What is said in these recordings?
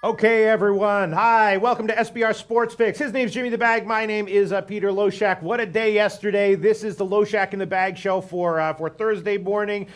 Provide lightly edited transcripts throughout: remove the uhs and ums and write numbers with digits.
Okay, everyone. Hi, welcome to SBR Sports Fix. His name's Jimmy the Bag. My name is Peter Loshak. What a day yesterday. This is the Loshak And The Bag show for Thursday morning,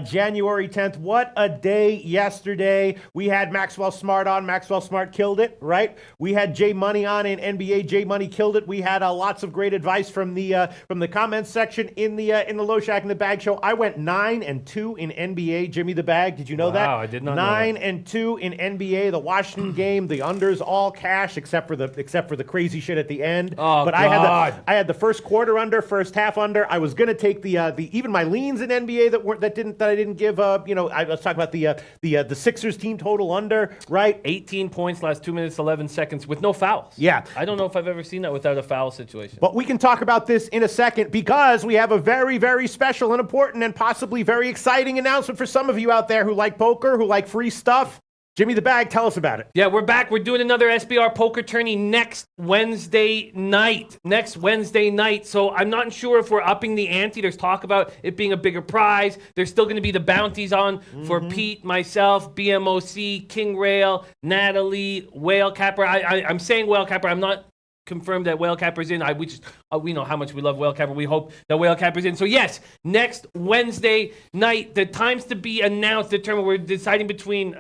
January 10th. What a day yesterday. We had Maxwell Smart on. Maxwell Smart killed it, right? We had Jay Money on in NBA. Jay Money killed it. We had lots of great advice from the comments section in the Loshak And The Bag show. I went 9-2 in NBA. Jimmy the Bag, did you know that? Wow, I did not know that. 9-2 in NBA. The Washington game, the unders all cash except for the crazy shit at the end. Oh, but God. I had the first quarter under, first half under. I was gonna take the even my leans in NBA that I didn't give. I was talking about the Sixers team total under, right? 18 points last 2 minutes 11 seconds with no fouls. Yeah, I don't know if I've ever seen that without a foul situation. But we can talk about this in a second because we have a very, very special and important and possibly very exciting announcement for some of you out there who like poker, who like free stuff. Jimmy the Bag, tell us about it. Yeah, we're back. We're doing another SBR poker tourney next Wednesday night. So I'm not sure if we're upping the ante. There's talk about it being a bigger prize. There's still going to be the bounties on for Pete, myself, BMOC, King Rail, Natalie, Whale Capper. I'm saying Whale Capper. I'm not confirmed that Whale Capper's in. We know how much we love Whale Capper. We hope that Whale Capper's in. So yes, next Wednesday night, the times to be announced, determined. We're deciding between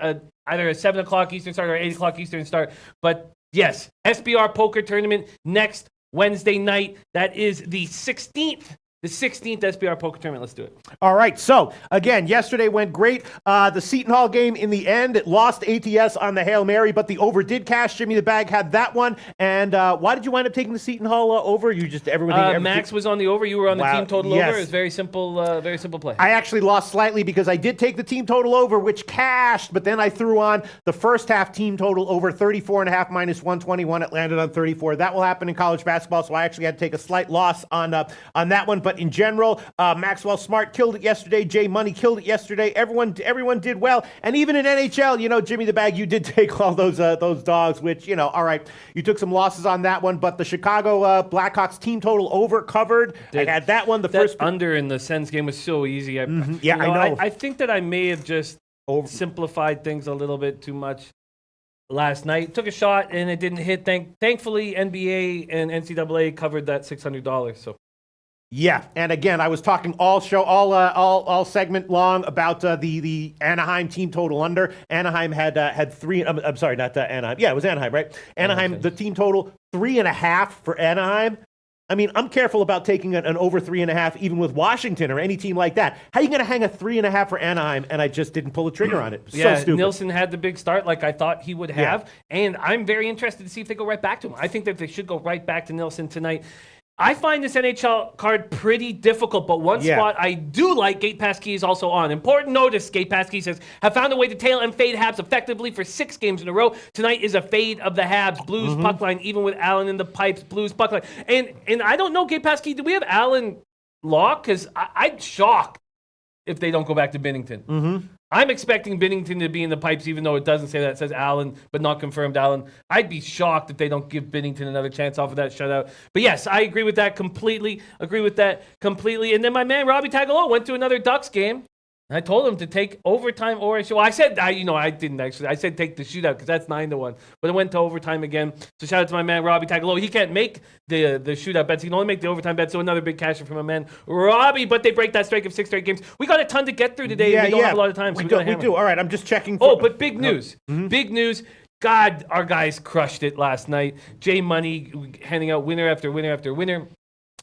either a 7 o'clock Eastern start or 8 o'clock Eastern start. But yes, SBR Poker Tournament next Wednesday night. That is the 16th. The 16th SBR Poker Tournament. Let's do it. All right. So, again, yesterday went great. The Seton Hall game in the end, it lost ATS on the Hail Mary, but the over did cash. Jimmy the Bag had that one. And why did you wind up taking the Seton Hall over? You just everything. Max was on the over. You were on the team total yes. over. It was very simple play. I actually lost slightly because I did take the team total over, which cashed, but then I threw on the first half team total over 34.5 minus 121. It landed on 34. That will happen in college basketball, so I actually had to take a slight loss on that one. But in general, Maxwell Smart killed it yesterday. Jay Money killed it yesterday. Everyone did well. And even in NHL, Jimmy the Bag, you did take all those dogs, which, all right, you took some losses on that one. But the Chicago Blackhawks team total over covered. I had that one. The first under in the Sens game was so easy. Yeah, I know. I think that I may have just simplified things a little bit too much last night. Took a shot and it didn't hit. Thankfully, NBA and NCAA covered that $600. So. Yeah, and again, I was talking all segment long about the Anaheim team total under. Anaheim had three. I'm sorry, not Anaheim. Yeah, it was Anaheim, right? Anaheim, the team total 3.5 for Anaheim. I mean, I'm careful about taking an over 3.5, even with Washington or any team like that. How are you going to hang a 3.5 for Anaheim? And I just didn't pull the trigger on it. Yeah, so stupid. Nilsson had the big start like I thought he would have, and I'm very interested to see if they go right back to him. I think that they should go right back to Nilsson tonight. I find this NHL card pretty difficult, but one spot I do like, Gate Passkey is also on. Important notice, Gate Passkey says, have found a way to tail and fade Habs effectively for 6 games in a row. Tonight is a fade of the Habs. Blues puck line, even with Allen in the pipes, Blues puck line. And I don't know, Gate Passkey, do we have Allen locked? Because I'm shocked if they don't go back to Binnington. I'm expecting Binnington to be in the pipes, even though it doesn't say that. It says Allen, but not confirmed Allen. I'd be shocked if they don't give Binnington another chance off of that shutout. But yes, I agree with that completely. And then my man, Robbie Tagallo, went to another Ducks game. I told him to take overtime or I said, I didn't actually. I said take the shootout because that's 9-1. But it went to overtime again. So shout out to my man, Robbie Tagallo. He can't make the shootout bets. He can only make the overtime bets. So another big casher from my man, Robbie. But they break that streak of 6 straight games. We got a ton to get through today. We don't have a lot of time. So we do. All right, I'm just checking. But big news. Big news. God, our guys crushed it last night. Jay Money handing out winner after winner after winner.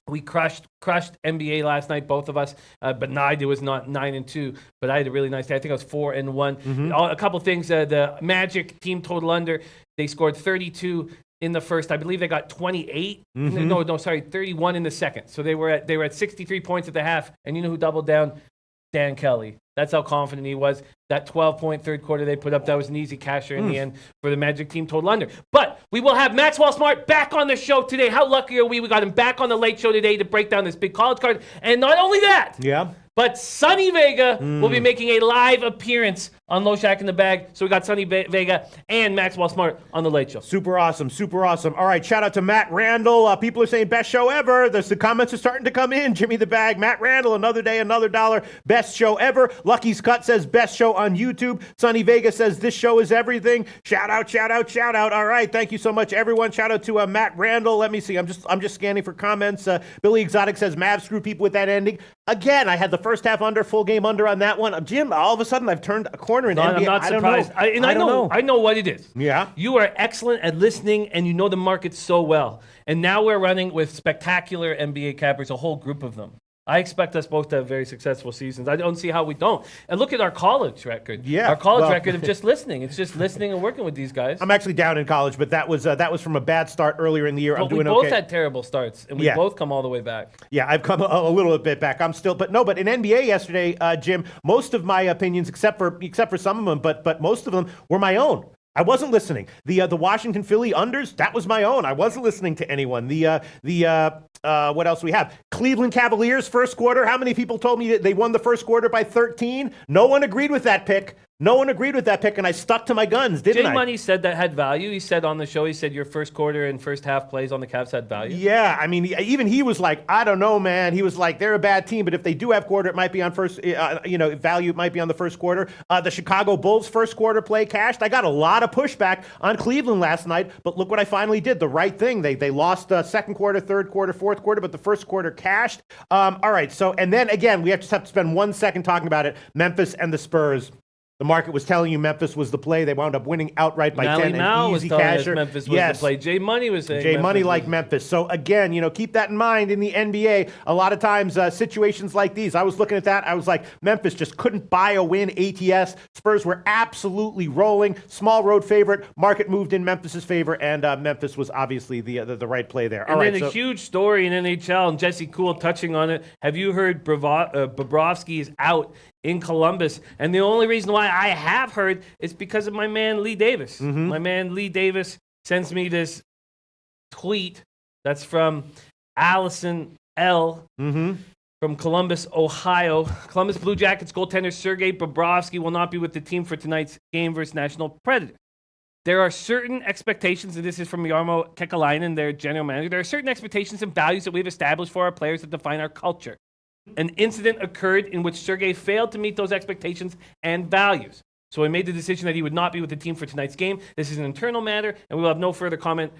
We crushed NBA last night, both of us. But it was not 9-2. But I had a really nice day. I think I was 4-1. A couple things. The Magic team total under. They scored 32 in the first. I believe they got 28. 31 in the second. So they were at 63 points at the half. And you know who doubled down? Dan Kelly. That's how confident he was. That 12-point third quarter they put up, that was an easy casher in the end for the Magic team total under. But we will have Maxwell Smart back on the show today. How lucky are we? We got him back on the late show today to break down this big college card. And not only that, but Sonny Vega will be making a live appearance on Loshak And The Bag. So we got Sonny Vega and Maxwell Smart on The Late Show. Super awesome, super awesome. All right, shout out to Matt Randall. People are saying best show ever. The comments are starting to come in. Jimmy the Bag, Matt Randall, another day, another dollar. Best show ever. Lucky's Cut says best show on YouTube. Sonny Vega says this show is everything. Shout out, shout out, shout out. All right, thank you so much, everyone. Shout out to Matt Randall. Let me see. I'm just scanning for comments. Billy Exotic says Mavs screw people with that ending. Again, I had the first half under, full game under on that one. Jim, all of a sudden I've turned a corner in NBA. I'm not surprised. I know what it is. Yeah. You are excellent at listening, and you know the market so well. And now we're running with spectacular NBA cappers, a whole group of them. I expect us both to have very successful seasons. I don't see how we don't. And look at our college record. Yeah, our college record of just listening. It's just listening and working with these guys. I'm actually down in college, but that was from a bad start earlier in the year. But I'm doing we both okay. had terrible starts, and we both come all the way back. Yeah, I've come a little bit back. I'm still, but in NBA yesterday, Jim, most of my opinions, except for some of them, but most of them were my own. I wasn't listening. The Washington Philly unders, that was my own. I wasn't listening to anyone. What else we have? Cleveland Cavaliers first quarter. How many people told me that they won the first quarter by 13? No one agreed with that pick. No one agreed with that pick, and I stuck to my guns, didn't I? Jay Money said that had value. He said on the show, he said your first quarter and first half plays on the Cavs had value. Yeah, I mean, even he was like, I don't know, man. He was like, they're a bad team, but if they do have quarter, it might be on first, value, it might be on the first quarter. The Chicago Bulls first quarter play cashed. I got a lot of pushback on Cleveland last night, but look what I finally did. The right thing. They lost second quarter, third quarter, fourth quarter, but the first quarter cashed. All right, so, and then again, we just have to spend 1 second talking about it. Memphis and the Spurs. The market was telling you Memphis was the play. They wound up winning outright by 10. An easy casher. Memphis was the play. Jay Money was saying Jay Money liked Memphis. So again, keep that in mind in the NBA. A lot of times, situations like these, I was looking at that. I was like, Memphis just couldn't buy a win. ATS. Spurs were absolutely rolling. Small road favorite. Market moved in Memphis's favor, and Memphis was obviously the right play there. All right. A huge story in NHL, and Jesse Cool touching on it. Have you heard Bobrovsky is out in Columbus? And the only reason why I have heard is because of my man Lee Davis. Mm-hmm. My man Lee Davis sends me this tweet that's from Allison L. Mm-hmm. From Columbus, Ohio. Columbus Blue Jackets goaltender Sergei Bobrovsky will not be with the team for tonight's game versus National Predators. There are certain expectations, and this is from Jarmo Kekalainen, their general manager. There are certain expectations and values that we've established for our players that define our culture. An incident occurred in which Sergei failed to meet those expectations and values. So he made the decision that he would not be with the team for tonight's game. This is an internal matter, and we will have no further comment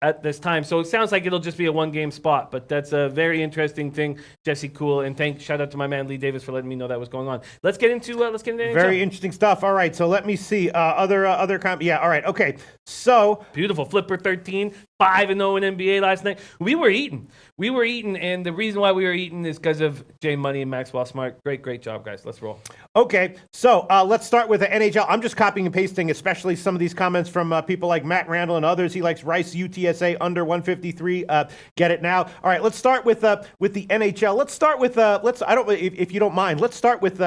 at this time. So it sounds like it'll just be a one-game spot, but that's a very interesting thing, Jesse Cool, and shout out to my man Lee Davis for letting me know that was going on. Let's get into NHL. Very interesting stuff. All right, so let me see all right, okay. So beautiful Flipper 13, 5-0 in NBA last night. We were eating, and the reason why we were eating is because of Jay Money and Maxwell Smart. Great job, guys. Let's roll. Okay, so let's start with the NHL. I'm just copying and pasting, especially some of these comments from people like Matt Randall and others. He likes Rice UTSA under 153. Get it now. All right, let's start with the NHL. Let's start with if you don't mind, let's start with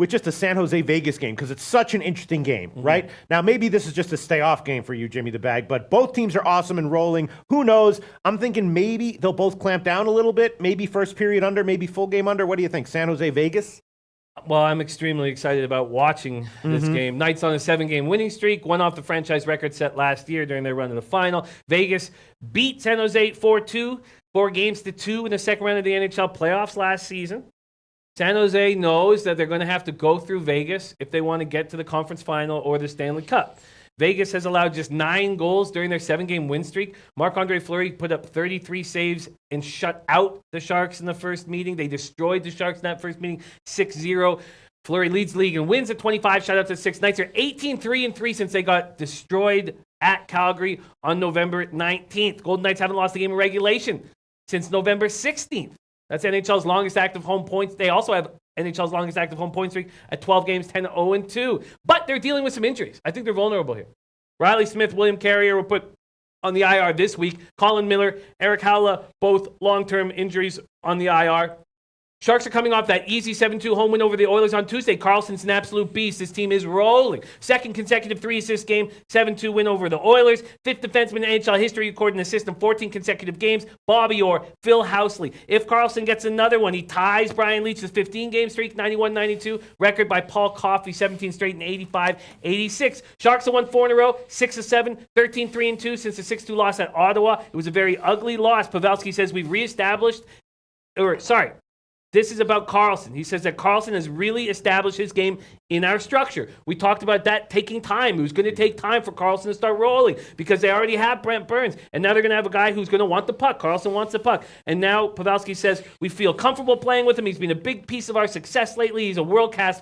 just the San Jose Vegas game because it's such an interesting game, right? Now maybe this is just a stay off game for you, Jimmy the Bag, but both teams are awesome and rolling. Who knows? I'm thinking maybe they'll both clamp down a little bit. Maybe first period under, maybe full game under. What do you think? San Jose Vegas? Well, I'm extremely excited about watching this game. Knights on a 7-game winning streak, one off the franchise record set last year during their run to the final. Vegas beat San Jose 4-2, 4-2 in the second round of the NHL playoffs last season. San Jose knows that they're going to have to go through Vegas if they want to get to the conference final or the Stanley Cup. Vegas has allowed just 9 goals during their 7-game win streak. Marc-Andre Fleury put up 33 saves and shut out the Sharks in the first meeting. They destroyed the Sharks in that first meeting, 6-0. Fleury leads the league and wins at 25, shut out to 6. Knights are 18-3-3 since they got destroyed at Calgary on November 19th. Golden Knights haven't lost a game in regulation since November 16th. That's NHL's longest active home points. They also have NHL's longest active home point streak at 12 games, 10-0-2. But they're dealing with some injuries. I think they're vulnerable here. Riley Smith, William Carrier were put on the IR this week. Colin Miller, Eric Howla, both long-term injuries on the IR. Sharks are coming off that easy 7-2 home win over the Oilers on Tuesday. Karlsson's an absolute beast. This team is rolling. Second consecutive 3-assist game, 7-2 win over the Oilers. Fifth defenseman in NHL history, according to assist in 14 consecutive games. Bobby Orr, Phil Housley. If Karlsson gets another one, he ties Brian Leetch's 15-game streak, 91-92. Record by Paul Coffey, 17 straight and 85-86. Sharks have won 4 in a row, 6-7, 13-3-2 since the 6-2 loss at Ottawa. It was a very ugly loss. Pavelski says we've reestablished, this is about Karlsson. He says that Karlsson has really established his game in our structure. We talked about that taking time. It was going to take time for Karlsson to start rolling because they already have Brent Burns. And now they're going to have a guy who's going to want the puck. Karlsson wants the puck. And now Pavelski says we feel comfortable playing with him. He's been a big piece of our success lately. He's a world-class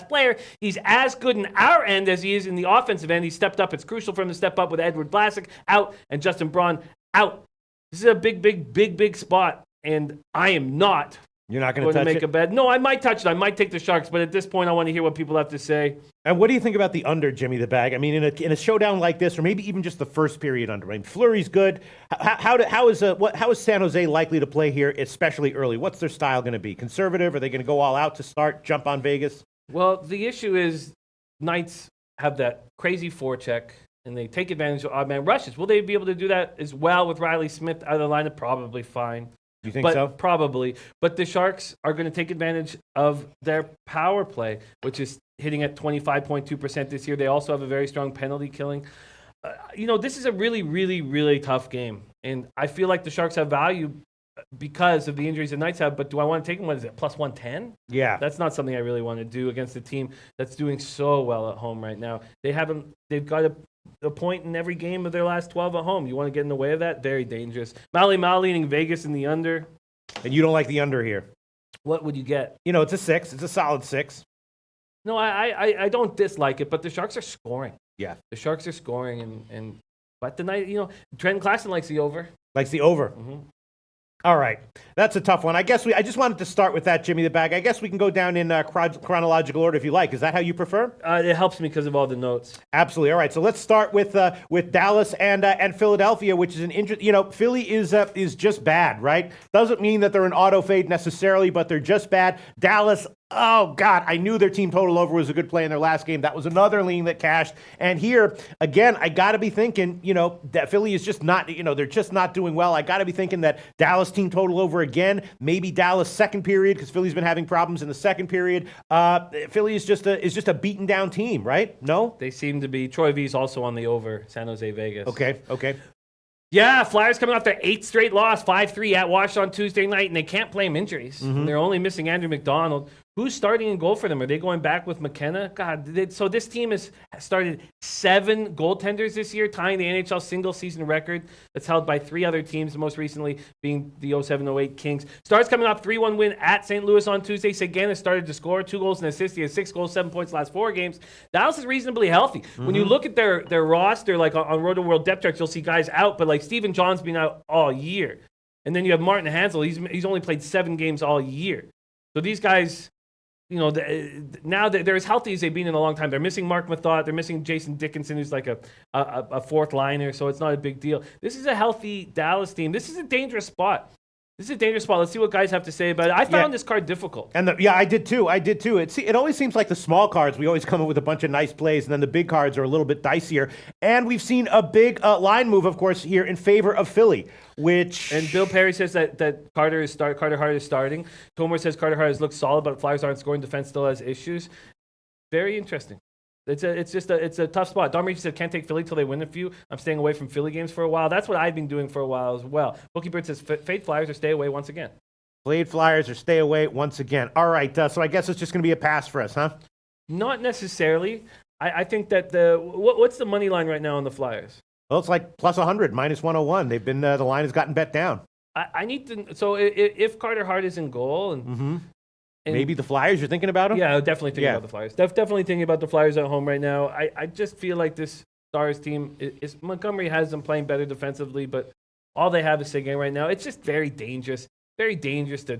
player. He's as good in our end as he is in the offensive end. He stepped up. It's crucial for him to step up with Edward Vlasic out and Justin Braun out. This is a big spot. And I am not... You're not going to touch make a bet. No, I might touch it. I might take the Sharks, but at this point, I want to hear what people have to say. And what do you think about the under, Jimmy the Bag? I mean, in a showdown like this, or maybe even just the first period under. I mean, Fleury's good. How is San Jose likely to play here, especially early? What's their style going to be? Conservative? Are they going to go all out to start? Jump on Vegas? Well, the issue is Knights have that crazy forecheck, and they take advantage of odd man rushes. Will they be able to do that as well with Riley Smith out of the lineup? Probably fine. You think so? Probably. But the Sharks are going to take advantage of their power play, which is hitting at 25.2% this year. They also have a very strong penalty killing. This is a really, really, really tough game. And I feel like the Sharks have value because of the injuries the Knights have. But do I want to take them? What is it, plus 110? Yeah. That's not something I really want to do against a team that's doing so well at home right now. They've got a point in every game of their last 12 at home. You want to get in the way of that? Very dangerous. Maui leaning Vegas in the under. And you don't like the under here? What would you get? It's a 6. It's a solid 6. No, I don't dislike it, but the Sharks are scoring. Yeah. The Sharks are scoring, but tonight, Trent Klassen likes the over. Likes the over. Mm-hmm. All right. That's a tough one. I just wanted to start with that, Jimmy the Bag. I guess we can go down in chronological order if you like. Is that how you prefer? It helps me because of all the notes. Absolutely. All right. So let's start with Dallas and Philadelphia, which is an interesting. Philly is just bad, right? Doesn't mean that they're an auto fade necessarily, but they're just bad. Dallas. Oh, God, I knew their team total over was a good play in their last game. That was another lean that cashed. And here, again, I got to be thinking, that Philly is just not, they're just not doing well. I got to be thinking that Dallas team total over again, maybe Dallas second period, because Philly's been having problems in the second period. Philly is just a beaten down team, right? No? They seem to be. Troy V's also on the over, San Jose, Vegas. Okay. Yeah, Flyers coming off their 8th straight loss, 5-3 at Washington on Tuesday night, and they can't blame injuries. Mm-hmm. They're only missing Andrew McDonald. Who's starting in goal for them? Are they going back with McKenna? God, so this team has started 7 goaltenders this year, tying the NHL single-season record that's held by 3 other teams, most recently being the 07-08 Kings. Stars coming off 3-1 win at St. Louis on Tuesday. Seguin has started to score 2 goals and assists. He has 6 goals, 7 points last 4 games. Dallas is reasonably healthy. Mm-hmm. When you look at their roster, like on Roto World depth charts, you'll see guys out, but like Stephen John's been out all year. And then you have Martin Hansel. He's only played 7 games all year. So these guys... now that they're as healthy as they've been in a long time. They're missing Mark Mathot. They're missing Jason Dickinson, who's like a fourth liner, so it's not a big deal. This is a healthy Dallas team. This is a dangerous spot. Let's see what guys have to say about it. I found this card difficult. And I did too. It always seems like the small cards, we always come up with a bunch of nice plays, and then the big cards are a little bit dicier. And we've seen a big line move, of course, here in favor of Philly, And Bill Perry says that Carter Hart is starting. Tomer says Carter Hart has looked solid, but Flyers aren't scoring. Defense still has issues. Very interesting. It's a tough spot. Don Reed said can't take Philly till they win a few. I'm staying away from Philly games for a while. That's what I've been doing for a while as well. Bookie Bird says fade Flyers or stay away once again. Fade Flyers or stay away once again. All right, so I guess it's just going to be a pass for us, huh? Not necessarily. I think that what's the money line right now on the Flyers? Well, it's like plus 100, minus 101. They've been the line has gotten bet down. I need to. So if Carter Hart is in goal and maybe the Flyers, you're thinking about them? Yeah, definitely thinking about the Flyers. Definitely thinking about the Flyers at home right now. I just feel like this Stars team is Montgomery has them playing better defensively, but all they have is Seguin right now. It's just very dangerous. very dangerous to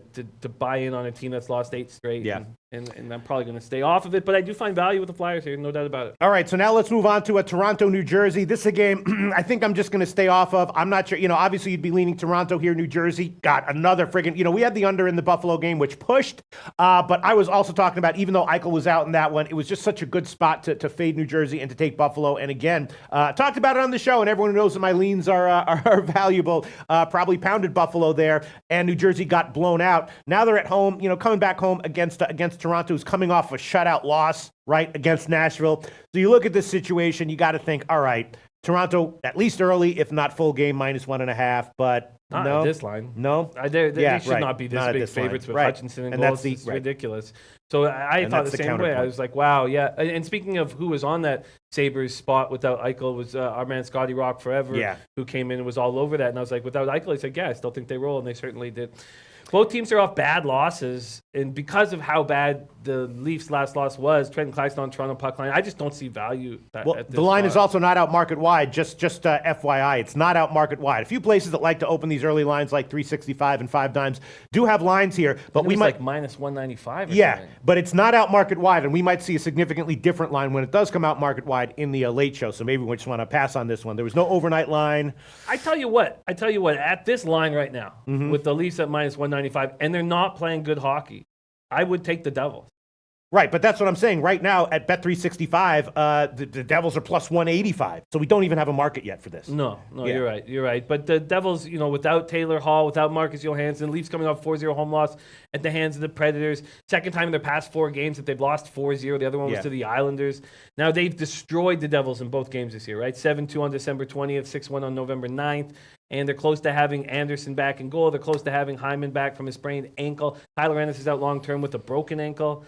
buy in on a team that's lost 8 straight. Yeah. And I'm probably going to stay off of it, but I do find value with the Flyers here, no doubt about it. All right, so now let's move on to Toronto, New Jersey. This is a game I think I'm just going to stay off of. I'm not sure. Obviously you'd be leaning Toronto here, New Jersey. Got another friggin', we had the under in the Buffalo game, which pushed. But I was also talking about, even though Eichel was out in that one, it was just such a good spot to fade New Jersey and to take Buffalo. And again, talked about it on the show, and everyone who knows that my leans are valuable. Probably pounded Buffalo there, and New Jersey got blown out. Now they're at home, coming back home against Toronto, who's coming off a shutout loss, right, against Nashville. So you look at this situation, you got to think, all right, Toronto at least early, if not full game, -1.5. But not no, at this line. No, they should not be this big favorites with Hutchinson and goals. It's ridiculous. So I thought the same way. I was like, wow, yeah. And speaking of who was on that Sabres spot without Eichel, was our man Scotty Rock Forever, who came in and was all over that. And I was like, without Eichel, I said, yeah, I still think they roll, and they certainly did. Both teams are off bad losses, and because of how bad the Leafs' last loss was, Trenton Kleist on Toronto puck line, I just don't see value at this the line spot. is also not out market wide, just FYI. It's not out market wide. A few places that like to open these early lines like 365 and 5 dimes do have lines here, but we might like -195 or something. But it's not out market wide, and we might see a significantly different line when it does come out market wide in the late show, so maybe we just want to pass on this one. There was no overnight line. I tell you what, at this line right now, with the Leafs at -195, and they're not playing good hockey, I would take the Devils. Right, but that's what I'm saying. Right now at Bet365, the Devils are +185, so we don't even have a market yet for this. No, you're right. But the Devils, without Taylor Hall, without Marcus Johansson, Leafs coming off 4-0 home loss at the hands of the Predators. Second time in their past 4 games that they've lost 4-0. The other one was to the Islanders. Now they've destroyed the Devils in both games this year, right? 7-2 on December 20th, 6-1 on November 9th. And they're close to having Anderson back in goal. They're close to having Hyman back from his sprained ankle. Tyler Ennis is out long-term with a broken ankle.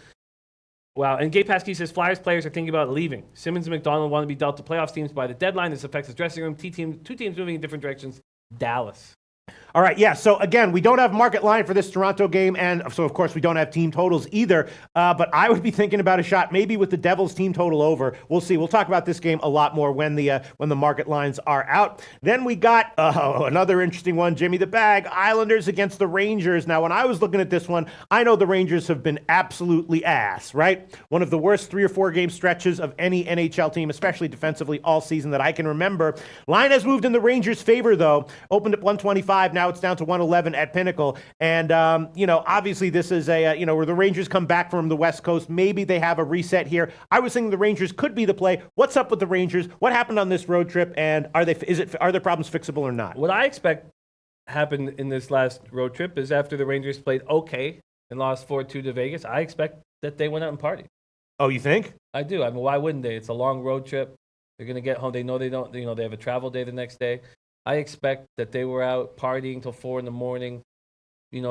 Wow. And Gabe Paskey says Flyers players are thinking about leaving. Simmons and McDonald want to be dealt to playoffs teams by the deadline. This affects his dressing room. Two teams moving in different directions. Dallas. All right, yeah, so again, we don't have market line for this Toronto game, and so, of course, we don't have team totals either, but I would be thinking about a shot maybe with the Devils team total over. We'll see. We'll talk about this game a lot more when the market lines are out. Then we got another interesting one, Jimmy the Bag, Islanders against the Rangers. Now, when I was looking at this one, I know the Rangers have been absolutely ass, right? One of the worst 3 or 4 game stretches of any NHL team, especially defensively, all season that I can remember. Line has moved in the Rangers' favor, though. Opened at 125, now it's down to 111 at Pinnacle. And, obviously this is where the Rangers come back from the West Coast. Maybe they have a reset here. I was thinking the Rangers could be the play. What's up with the Rangers? What happened on this road trip? And are their problems fixable or not? What I expect happened in this last road trip is after the Rangers played okay and lost 4-2 to Vegas, I expect that they went out and partied. Oh, you think? I do. I mean, why wouldn't they? It's a long road trip. They're going to get home. They know they don't, they have a travel day the next day. I expect that they were out partying till 4 a.m,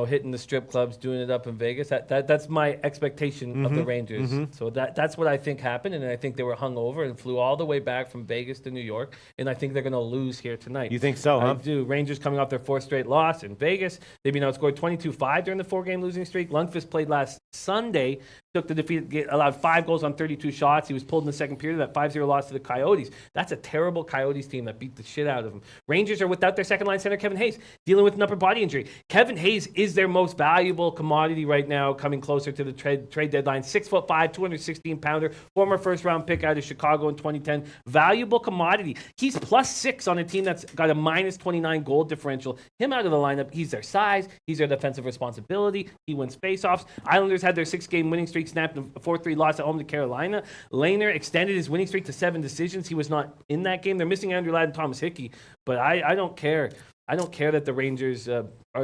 hitting the strip clubs, doing it up in Vegas. That's my expectation of the Rangers. So that's what I think happened, and I think they were hungover and flew all the way back from Vegas to New York, and I think they're going to lose here tonight. You think so, huh? I do. Rangers coming off their 4th straight loss in Vegas. They've been outscored 22-5 during the 4-game losing streak. Lundqvist played last Sunday, took the defeat, allowed 5 goals on 32 shots. He was pulled in the second period of that 5-0 loss to the Coyotes. That's a terrible Coyotes team that beat the shit out of them. Rangers are without their second-line center, Kevin Hayes, dealing with an upper body injury. Kevin Hayes is their most valuable commodity right now, coming closer to the trade deadline. 6'5", 216-pounder, former first-round pick out of Chicago in 2010. Valuable commodity. He's +6 on a team that's got a -29 goal differential. Him out of the lineup, he's their size, he's their defensive responsibility, he wins faceoffs. Islanders had their 6-game winning streak snapped, a 4-3 loss at home to Carolina. Lehner extended his winning streak to 7 decisions. He was not in that game. They're missing Andrew Ladd and Thomas Hickey, but I don't care. I don't care that the Rangers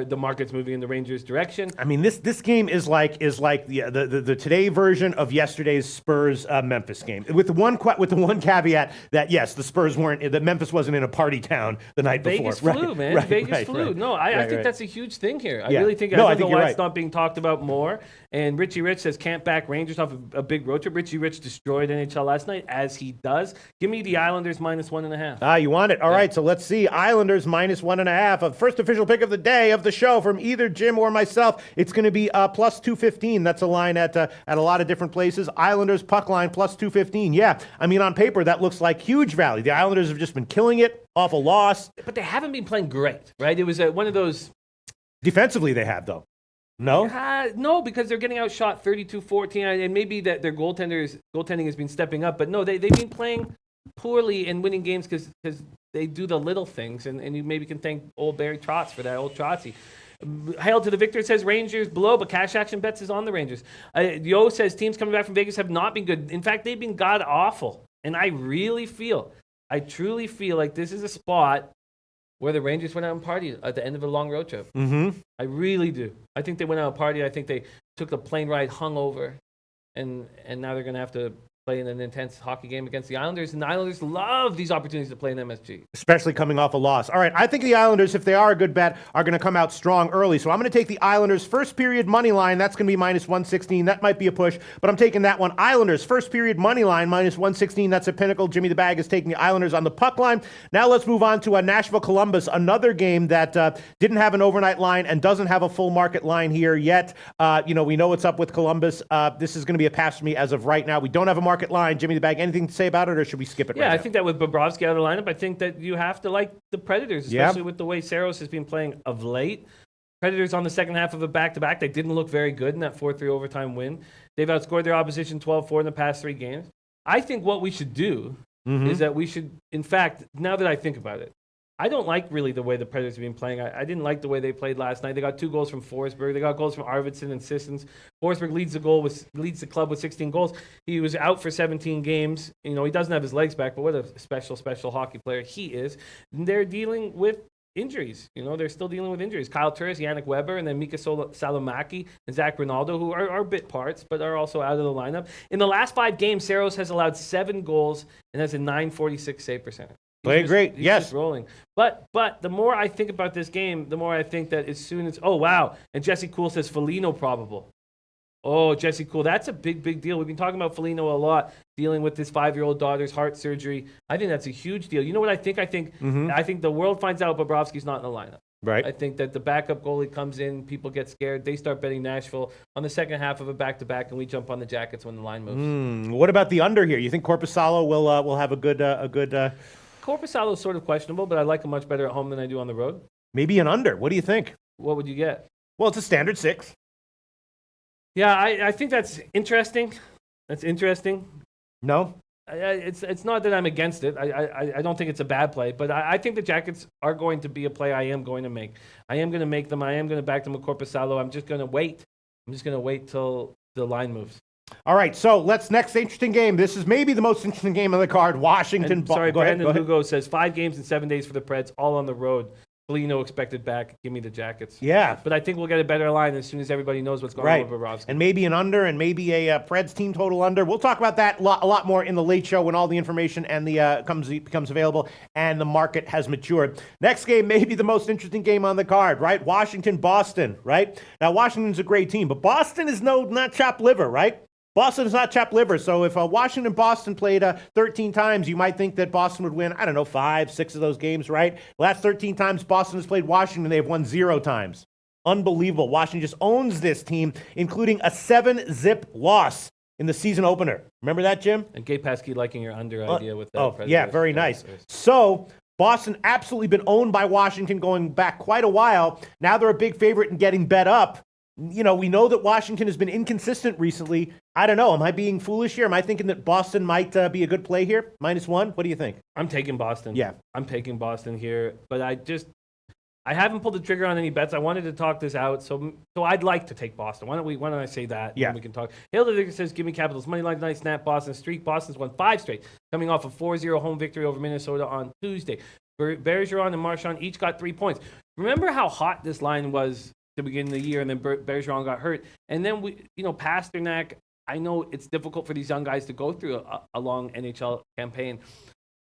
the market's moving in the Rangers' direction. I mean, this game is like the today version of yesterday's Spurs Memphis game, with the one caveat that yes, the Spurs that Memphis wasn't in a party town the night Vegas before. Flew, man. Vegas flew. Right. No, I think that's a huge thing here. I really think. No, I think don't know why right. it's not being talked about more. And Richie Rich says can't back Rangers off a big road trip. Richie Rich destroyed NHL last night, as he does. Give me the Islanders -1.5. You want it? All right, so let's see. Islanders -1.5. First official pick of the day of the show from either Jim or myself. It's going to be +215. That's a line at a lot of different places. Islanders puck line +215. Yeah, I mean, on paper, that looks like huge value. The Islanders have just been killing it off a loss. But they haven't been playing great, right? It was one of those Defensively, they have, though. No? No, because they're getting outshot 32-14, and maybe that their goaltending has been stepping up, but no, they've been playing poorly and winning games because they do the little things, and you maybe can thank old Barry Trotz for that, old Trotsy. Hail to the victor says Rangers below, but cash action bets is on the Rangers. Yo says teams coming back from Vegas have not been good. In fact, they've been god awful, and I truly feel like this is a spot where the Rangers went out and partied at the end of a long road trip. Mm-hmm. I really do. I think they went out and partied. I think they took the plane ride hungover, and now they're going to have to play in an intense hockey game against the Islanders, and the Islanders love these opportunities to play in MSG. Especially coming off a loss. All right, I think the Islanders, if they are a good bet, are going to come out strong early. So I'm going to take the Islanders first period money line. That's going to be minus 116. That might be a push, but I'm taking that one. Islanders first period money line minus 116. That's a pinnacle. Jimmy the Bag is taking the Islanders on the puck line. Now let's move on to Nashville-Columbus, another game that didn't have an overnight line and doesn't have a full market line here yet. We know what's up with Columbus. This is going to be a pass for me as of right now. We don't have a market line. Jimmy the Bag, anything to say about it, or should we skip it? Yeah, I think that with Bobrovsky out of the lineup, I think that you have to like the Predators, especially with the way Saros has been playing of late. Predators on the second half of a back-to-back, they didn't look very good in that 4-3 overtime win. They've outscored their opposition 12-4 in the past 3 games. I think what we should do is that we should, in fact, now that I think about it, I don't like really the way the Predators have been playing. I didn't like the way they played last night. They got 2 goals from Forsberg. They got goals from Arvidsson and Sissons. Forsberg leads the club with 16 goals. He was out for 17 games. He doesn't have his legs back, but what a special hockey player he is. And they're dealing with injuries. They're still dealing with injuries. Kyle Turris, Yannick Weber, and then Mika Salomaki and Zach Rinaldo, who are bit parts, but are also out of the lineup. In the last 5 games, Saros has allowed 7 goals and has a .946 save percentage. Playing great, he's yes. just rolling. But the more I think about this game, the more I think that as soon as and Jesse Cool says Foligno probable. Oh, Jesse Cool, that's a big deal. We've been talking about Foligno a lot, dealing with his 5-year-old daughter's heart surgery. I think that's a huge deal. You know what I think? I think the world finds out Bobrovsky's not in the lineup. Right. I think that the backup goalie comes in, people get scared, they start betting Nashville on the second half of a back-to-back, and we jump on the Jackets when the line moves. What about the under here? You think Korpisalo will have a good Korpisalo is sort of questionable, but I like him much better at home than I do on the road. maybe an under? What do you think? What would you get? Well, it's a standard 6. Yeah, I think that's interesting. That's interesting. No? It's not that I'm against it. I don't think it's a bad play, but I think the Jackets are going to be a play I am going to make. I am going to make them. I am going to back them with Korpisalo. I'm just going to wait. I'm just going to wait till the line moves. All right, so next interesting game. This is maybe the most interesting game on the card. Washington. Brandon Hugo says 5 games in 7 days for the Preds, all on the road. Foligno expected back. Give me the Jackets. Yeah. But I think we'll get a better line as soon as everybody knows what's going on with Bobrovsky. And maybe an under and maybe a Preds team total under. We'll talk about that a lot more in the late show when all the information and becomes available and the market has matured. Next game may be the most interesting game on the card, right? Washington-Boston, right? Now, Washington's a great team, but Boston is not chopped liver, right? Boston is not chopped liver, so if Washington-Boston played 13 times, you might think that Boston would win, 5, 6 of those games, right? The last 13 times Boston has played Washington, they have won 0 times. Unbelievable. Washington just owns this team, including a 7-zip loss in the season opener. Remember that, Jim? And Gabe Pesky liking your under idea with that. Oh, yeah, very nice. So Boston absolutely been owned by Washington going back quite a while. Now they're a big favorite in getting bet up. We know that Washington has been inconsistent recently. I don't know. Am I being foolish here? Am I thinking that Boston might be a good play here? -1? What do you think? I'm taking Boston. Yeah. I'm taking Boston here. But I haven't pulled the trigger on any bets. I wanted to talk this out. So I'd like to take Boston. Why don't I say that? Yeah. And we can talk. Hail to Victor says, give me Capitals. Money line tonight, snap Boston streak. Boston's won 5 straight, coming off a 4-0 home victory over Minnesota on Tuesday. Bergeron and Marchand each got 3 points. Remember how hot this line was to begin the year, and then Bergeron got hurt. And then Pasternak, I know it's difficult for these young guys to go through a long NHL campaign,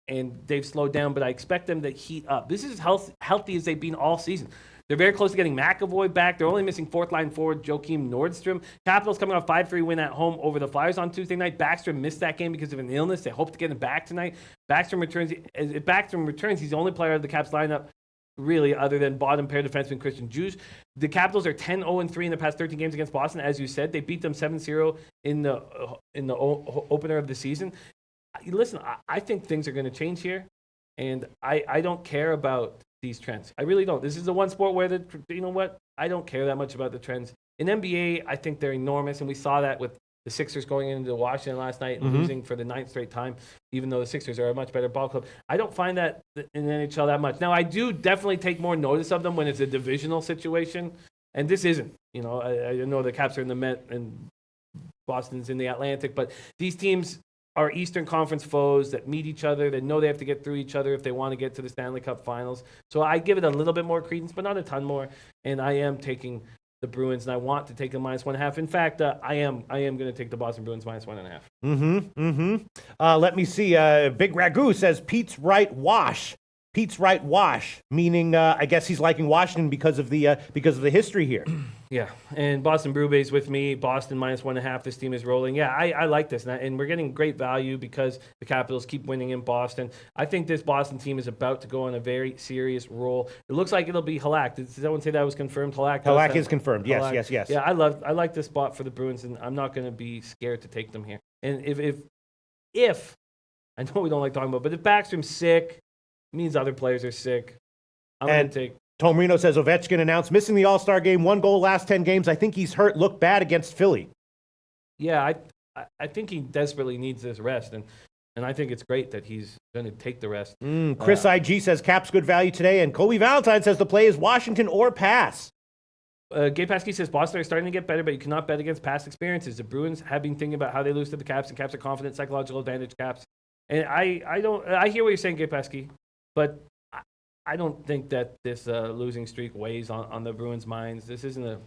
and they've slowed down, but I expect them to heat up. This is as healthy as they've been all season. They're very close to getting McAvoy back. They're only missing fourth-line forward Joakim Nordstrom. Capitals coming off 5-3 win at home over the Flyers on Tuesday night. Backstrom missed that game because of an illness. They hope to get him back tonight. Backstrom returns. If Backstrom returns, he's the only player of the Caps lineup really, other than bottom pair defenseman Christian Djoos. The Capitals are 10-0-3 in the past 13 games against Boston. As you said, they beat them 7-0 in the opener of the season. Listen, I think things are going to change here, and I don't care about these trends. I really don't. This is the one sport where you know what? I don't care that much about the trends. In NBA, I think they're enormous, and we saw that with the Sixers going into Washington last night and losing for the 9th straight time, even though the Sixers are a much better ball club. I don't find that in the NHL that much. Now, I do definitely take more notice of them when it's a divisional situation, and this isn't. You know, I know the Caps are in the Met and Boston's in the Atlantic, but these teams are Eastern Conference foes that meet each other. They know they have to get through each other if they want to get to the Stanley Cup Finals. So I give it a little bit more credence, but not a ton more, and I am taking the Bruins, and I want to take a -1.5. In fact, I am going to take the Boston Bruins -1.5. Let me see. Big Ragu says Pete's right wash. Pete's right wash, meaning I guess he's liking Washington because of the history here. Yeah, and Boston Brew Bay's with me. Boston -1.5. This team is rolling. Yeah, I like this, and we're getting great value because the Capitals keep winning in Boston. I think this Boston team is about to go on a very serious roll. It looks like it'll be Halak. Did someone say that was confirmed? Halak is confirmed. Halak. Yes. Yeah, I like this spot for the Bruins, and I'm not going to be scared to take them here. And if I know we don't like talking about, but if Backstrom's sick, it means other players are sick. I'm going to take. Tom Reno says Ovechkin announced missing the All-Star game, 1 goal last 10 games. I think he's hurt. Looked bad against Philly. Yeah, I think he desperately needs this rest, and I think it's great that he's going to take the rest. Chris IG says Caps good value today, and Kobe Valentine says the play is Washington or pass. Gay Paskey says Boston are starting to get better, but you cannot bet against past experiences. The Bruins have been thinking about how they lose to the Caps, and Caps are confident, psychological advantage Caps. And I hear what you're saying, Gay Paskey, but I don't think that this losing streak weighs on the Bruins' minds. This isn't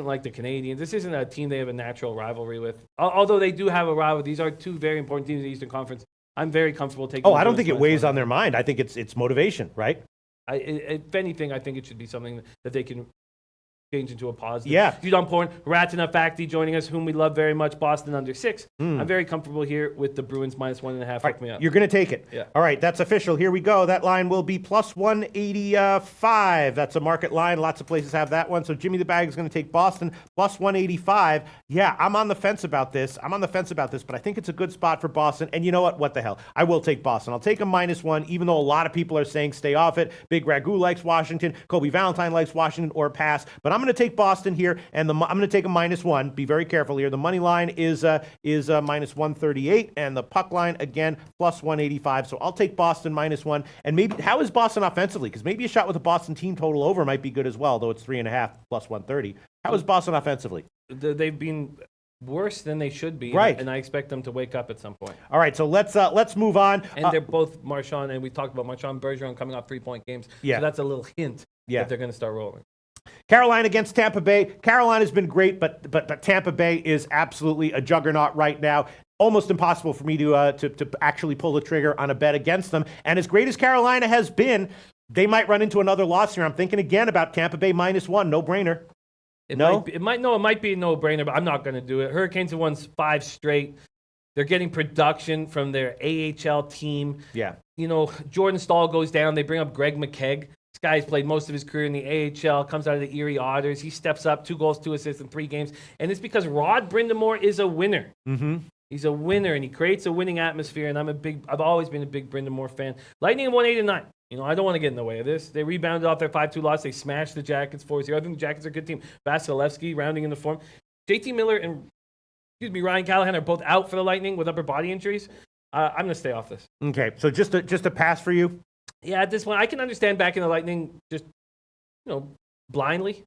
like the Canadiens. This isn't a team they have a natural rivalry with. Although they do have a rivalry. These are two very important teams in the Eastern Conference. I'm very comfortable taking. I don't think it weighs on their mind. I think it's motivation, right? If anything, I think it should be something that they can change into a positive. Yeah. Judon Porn, Ratina Facti joining us, whom we love very much. Boston under 6. I'm very comfortable here with the Bruins -1.5. Hook me up. You're going to take it. Yeah. All right, that's official. Here we go. That line will be +185. That's a market line. Lots of places have that one. So Jimmy the Bag is going to take Boston +185. Yeah, I'm on the fence about this. But I think it's a good spot for Boston. And you know what? What the hell? I will take Boston. I'll take a -1, even though a lot of people are saying stay off it. Big Ragu likes Washington. Kobe Valentine likes Washington or pass. But I'm going to take Boston here, and I'm going to take a -1. Be very careful here. The money line is -138, and the puck line again +185. So I'll take Boston -1. And maybe how is Boston offensively? Because maybe a shot with a Boston team total over might be good as well, though it's 3.5 +130. How is Boston offensively? They've been worse than they should be, right? And I expect them to wake up at some point. All right, so let's move on. And they're both Marchand, and we talked about Marchand Bergeron coming off 3-point games. Yeah. So that's a little hint that they're going to start rolling. Carolina against Tampa Bay. Carolina's been great, but Tampa Bay is absolutely a juggernaut right now. Almost impossible for me to actually pull the trigger on a bet against them. And as great as Carolina has been, they might run into another loss here. I'm thinking again about Tampa Bay -1. No brainer. It might be a no-brainer, but I'm not going to do it. Hurricanes have won 5 straight. They're getting production from their AHL team. Yeah. You know, Jordan Staal goes down. They bring up Greg McKegg. This guy's played most of his career in the AHL, comes out of the Erie Otters. He steps up, 2 goals, 2 assists in 3 games. And it's because Rod Brind'Amour is a winner. Mm-hmm. He's a winner, and he creates a winning atmosphere, and I've always been a big Brind'Amour fan. Lightning 189. You know, I don't want to get in the way of this. They rebounded off their 5-2 loss. They smashed the Jackets 4-0. I think the Jackets are a good team. Vasilevsky rounding in the form. JT Miller and Ryan Callahan are both out for the Lightning with upper body injuries. I'm going to stay off this. Okay, so just a pass for you? Yeah, at this point, I can understand backing the Lightning just, blindly.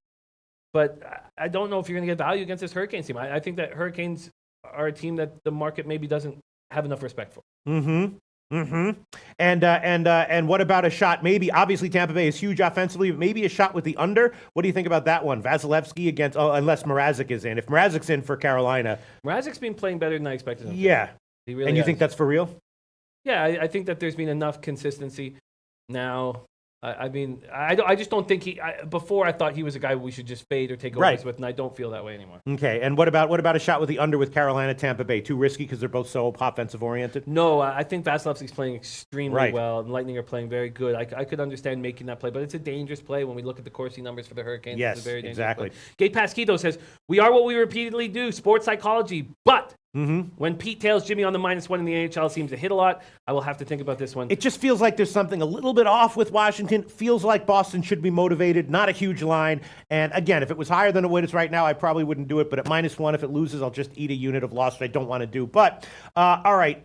But I don't know if you're going to get value against this Hurricanes team. I think that Hurricanes are a team that the market maybe doesn't have enough respect for. Mm-hmm. Mm-hmm. And what about a shot? Maybe, obviously, Tampa Bay is huge offensively, but maybe a shot with the under. What do you think about that one? Vasilevsky against, unless Mrazek is in. If Mrazek's in for Carolina. Mrazek's been playing better than I expected him to. Yeah. He really and you has. think that's for real? Yeah, I think that there's been enough consistency now. I just don't think before I thought he was a guy we should just fade or take overs with, and I don't feel that way anymore. Okay, and what about a shot with the under with Carolina, Tampa Bay? Too risky because they're both so offensive oriented? No, I think Vasilevsky's playing extremely well, and Lightning are playing very good. I could understand making that play, but it's a dangerous play when we look at the Corsi numbers for the Hurricanes. Yes, it's a very dangerous exactly. play. Gabe Pasquito says, we are what we repeatedly do, sports psychology, but When Pete tails Jimmy on the -1 in the NHL seems to hit a lot. I will have to think about this one. It just feels like there's something a little bit off with Washington. Feels like Boston should be motivated, not a huge line. And again, if it was higher than what it is right now, I probably wouldn't do it. But at -1, if it loses, I'll just eat a unit of loss, which I don't want to do. But all right,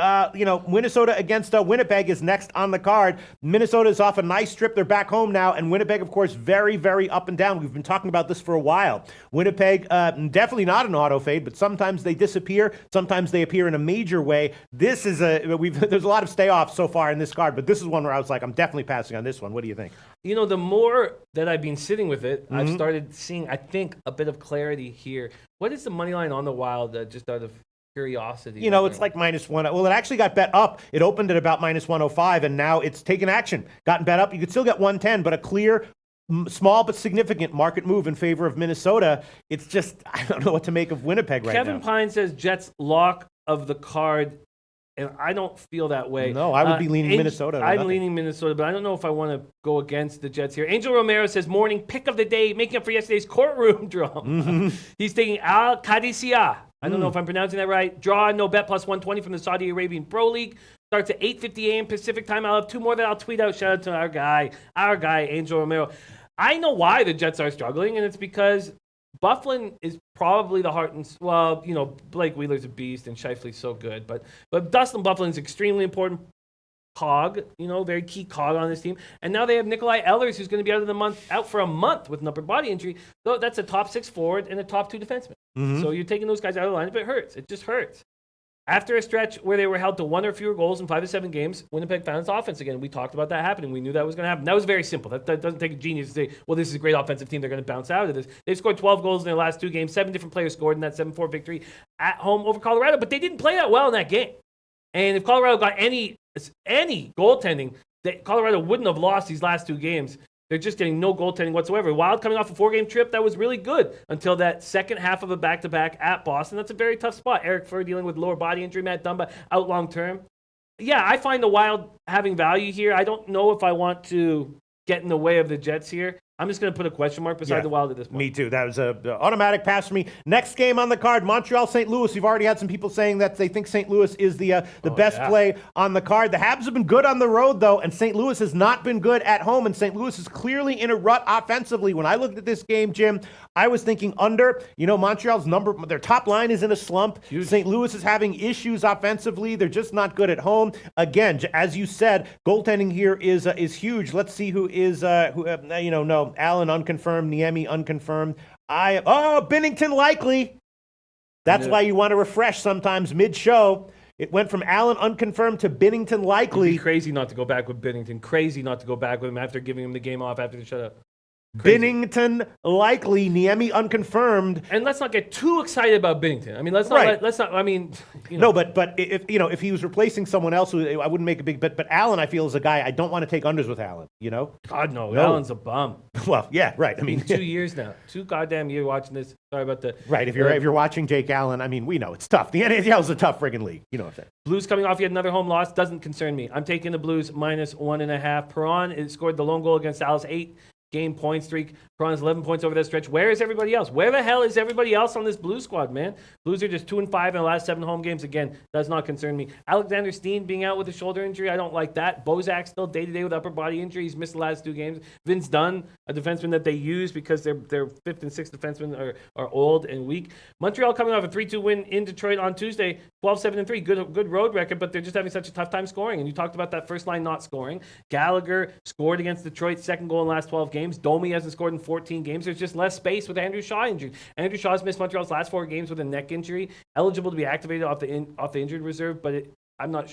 Minnesota against Winnipeg is next on the card. Minnesota is off a nice trip. They're back home now. And Winnipeg, of course, very, very up and down. We've been talking about this for a while. Winnipeg, definitely not an auto fade, but sometimes they disappear. Sometimes they appear in a major way. This is there's a lot of stay off so far in this card, but this is one where I was like, I'm definitely passing on this one. What do you think? The more that I've been sitting with it, I've started seeing, I think, a bit of clarity here. What is the money line on the Wild, just out of curiosity? It's like -1. Well, it actually got bet up. It opened at about -105, and now it's taken action. Gotten bet up. You could still get 110, but a clear, small but significant market move in favor of Minnesota. It's just, I don't know what to make of Winnipeg right now. Kevin Pine says Jets lock of the card, and I don't feel that way. No, I would be leaning Minnesota. I'm leaning Minnesota, but I don't know if I want to go against the Jets here. Angel Romero says morning pick of the day, making up for yesterday's courtroom drama. He's taking Al Qadisiyah. I don't know if I'm pronouncing that right. Draw, no bet, +120 from the Saudi Arabian Pro League. Starts at 8:50 a.m. Pacific time. I'll have two more that I'll tweet out. Shout out to our guy, Angel Romero. I know why the Jets are struggling, and it's because Byfuglien is probably the heart and Blake Wheeler's a beast and Scheifele's so good, but Dustin Byfuglien is extremely important cog, very key cog on this team. And now they have Nikolai Ehlers, who's going to be out for a month with an upper body injury. So that's a top 6 forward and a top 2 defenseman. So you're taking those guys out of the lineup. It hurts. It just hurts. After a stretch where they were held to 1 or fewer goals in 5 to 7 games, Winnipeg found its offense again. We talked about that happening. We knew that was going to happen. That was very simple. That doesn't take a genius to say, well, this is a great offensive team. They're going to bounce out of this. They've scored 12 goals in their last 2 games. 7 different players scored in that 7-4 victory at home over Colorado, but they didn't play that well in that game. And if Colorado got any goaltending, Colorado wouldn't have lost these last 2 games. They're just getting no goaltending whatsoever. Wild coming off a 4-game trip, that was really good until that second half of a back-to-back at Boston. That's a very tough spot. Eric Furr dealing with lower body injury, Matt Dumba out long-term. Yeah, I find the Wild having value here. I don't know if I want to get in the way of the Jets here. I'm just going to put a question mark beside the Wild at this point. Me too. That was an automatic pass for me. Next game on the card, Montreal-St. Louis. We've already had some people saying that they think St. Louis is the best play on the card. The Habs have been good on the road, though, and St. Louis has not been good at home, and St. Louis is clearly in a rut offensively. When I looked at this game, Jim, I was thinking under. Montreal's their top line is in a slump. Huge. St. Louis is having issues offensively. They're just not good at home. Again, as you said, goaltending here is huge. Let's see who is Allen unconfirmed, Niemi unconfirmed. Binnington likely. That's why you want to refresh sometimes mid-show. It went from Allen unconfirmed to Binnington likely. It'd be crazy not to go back with Binnington. Crazy not to go back with him after giving him the game off after the shutout. Crazy. Binnington likely, Niemi unconfirmed. And let's not get too excited about Binnington. I mean, No, but if he was replacing someone else, I wouldn't make a big bet. But Allen, I feel, is a guy I don't want to take unders with Allen. God no, Allen's a bum. Well, yeah, right. I mean, 2 years now, 2 goddamn years watching this. Sorry about the right. If you're watching Jake Allen, I mean, we know it's tough. The NHL is a tough friggin' league. You know what I'm saying? Blues coming off yet another home loss doesn't concern me. I'm taking the Blues -1.5. Perron scored the lone goal against Dallas 8-game point streak. Perron has 11 points over that stretch. Where is everybody else? Where the hell is everybody else on this Blues squad, man? Blues are just 2-5 in the last 7 home games. Again, does not concern me. Alexander Steen being out with a shoulder injury, I don't like that. Bozak still day-to-day with upper body injury. He's missed the last 2 games. Vince Dunn, a defenseman that they use because their 5th and 6th defensemen are old and weak. Montreal coming off a 3-2 win in Detroit on Tuesday, 12-7-3. Good road record, but they're just having such a tough time scoring. And you talked about that first line not scoring. Gallagher scored against Detroit, 2nd goal in the last 12 games. Domi hasn't scored in 14 games. There's just less space with Andrew Shaw injured. Andrew Shaw's missed Montreal's last 4 games with a neck injury, eligible to be activated off the injured reserve, but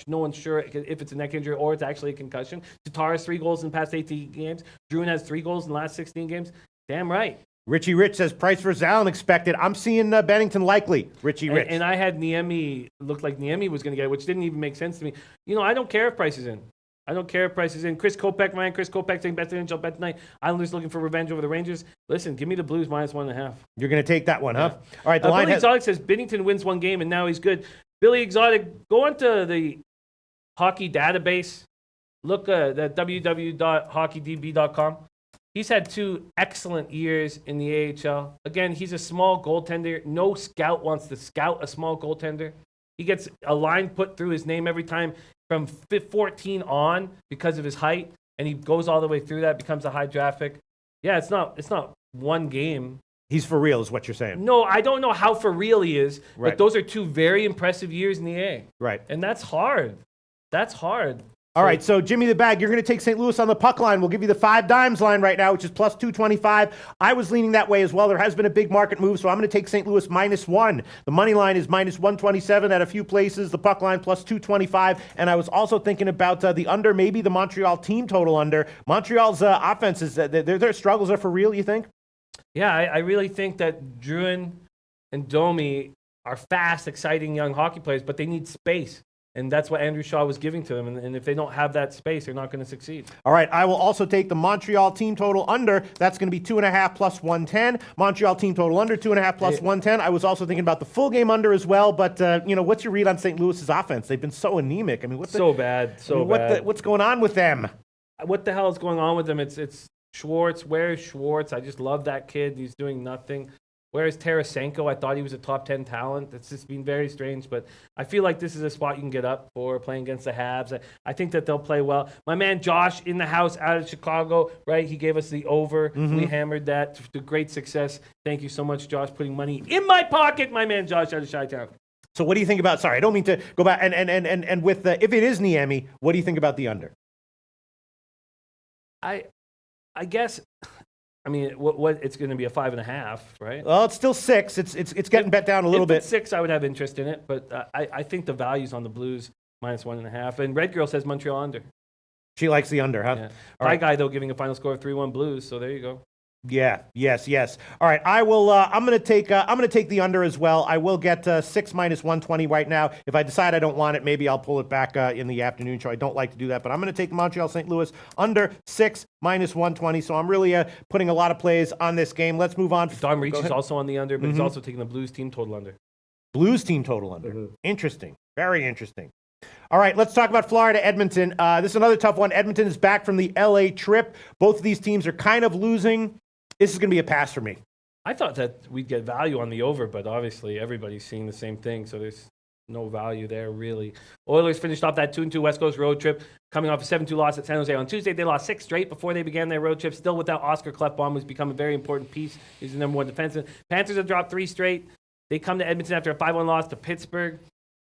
no one's sure if it's a neck injury or it's actually a concussion. Tatar has 3 goals in the past 18 games. Druin has 3 goals in the last 16 games. Damn right. Richie Rich says Price versus Allen expected. I'm seeing Bennington likely. Richie Rich. And I had Niemi, looked like Niemi was going to get it, which didn't even make sense to me. I don't care if Price is in. Chris Kopech saying best NHL bet tonight. Islanders looking for revenge over the Rangers. Listen, give me the Blues -1.5. You're going to take that one, huh? All right, Billy Exotic says Binnington wins 1 game and now he's good. Billy Exotic, go into the hockey database. Look at www.hockeydb.com. He's had 2 excellent years in the AHL. Again, he's a small goaltender. No scout wants to scout a small goaltender. He gets a line put through his name every time from 14 on because of his height, and he goes all the way through that, becomes a high draft pick. Yeah, it's not one game. He's for real, is what you're saying. No, I don't know how for real he is, Right. but those are 2 very impressive years in the A. Right. And that's hard. That's hard. All right, so Jimmy the Bag, you're going to take St. Louis on the puck line. We'll give you the 5 dimes line right now, which is plus 225. I was leaning that way as well. There has been a big market move, so I'm going to take St. Louis -1. The money line is -127 at a few places. The puck line plus 225. And I was also thinking about the under, maybe the Montreal team total under. Montreal's offenses, their struggles are for real, you think? Yeah, I really think that Druin and Domi are fast, exciting young hockey players, but they need space. And that's what Andrew Shaw was giving to them. And if they don't have that space, they're not going to succeed. All right, I will also take the Montreal team total under. That's going to be 2.5 plus 110. Montreal team total under, 2.5 plus 110. I was also thinking about the full game under as well. But, what's your read on St. Louis's offense? They've been so anemic. I mean, So bad. what's going on with them? What the hell is going on with them? It's Schwartz. Where is Schwartz? I just love that kid. He's doing nothing. Where is Tarasenko? I thought he was a top 10 talent. It's just been very strange, but I feel like this is a spot you can get up for playing against the Habs. I think that they'll play well. My man Josh in the house out of Chicago, right? He gave us the over. We hammered that to great success. Thank you so much, Josh, putting money in my pocket. My man Josh out of Chi-Town. So what do you think about, sorry, I don't mean to go back, and with, if it is Niemi, what do you think about the under? I guess... I mean, what it's going to be a 5.5, right? Well, it's still 6. It's getting bet down a little bit. 6, I would have interest in it, but I think the value's on the Blues -1.5. And Red Girl says Montreal under. She likes the under, huh? Yeah. All right. Guy though giving a final score of 3-1 Blues. So there you go. Yeah, yes. All right, I will. I'm going to take the under as well. I will get 6 -120 right now. If I decide I don't want it, maybe I'll pull it back in the afternoon show. I don't like to do that, but I'm going to take Montreal St. Louis under 6 -120. So I'm really putting a lot of plays on this game. Let's move on. Don Reach is also on the under, but he's also taking the Blues team total under. Blues team total under. Interesting, very interesting. All right, let's talk about Florida, Edmonton. This is another tough one. Edmonton is back from the LA trip. Both of these teams are kind of losing. This is going to be a pass for me. I thought that we'd get value on the over, but obviously everybody's seeing the same thing, so there's no value there, really. Oilers finished off that 2-2 West Coast road trip, coming off a 7-2 loss at San Jose on Tuesday. They lost 6 straight before they began their road trip, still without Oscar Klefbom, who's become a very important piece. He's the number 1 defenseman. Panthers have dropped 3 straight. They come to Edmonton after a 5-1 loss to Pittsburgh.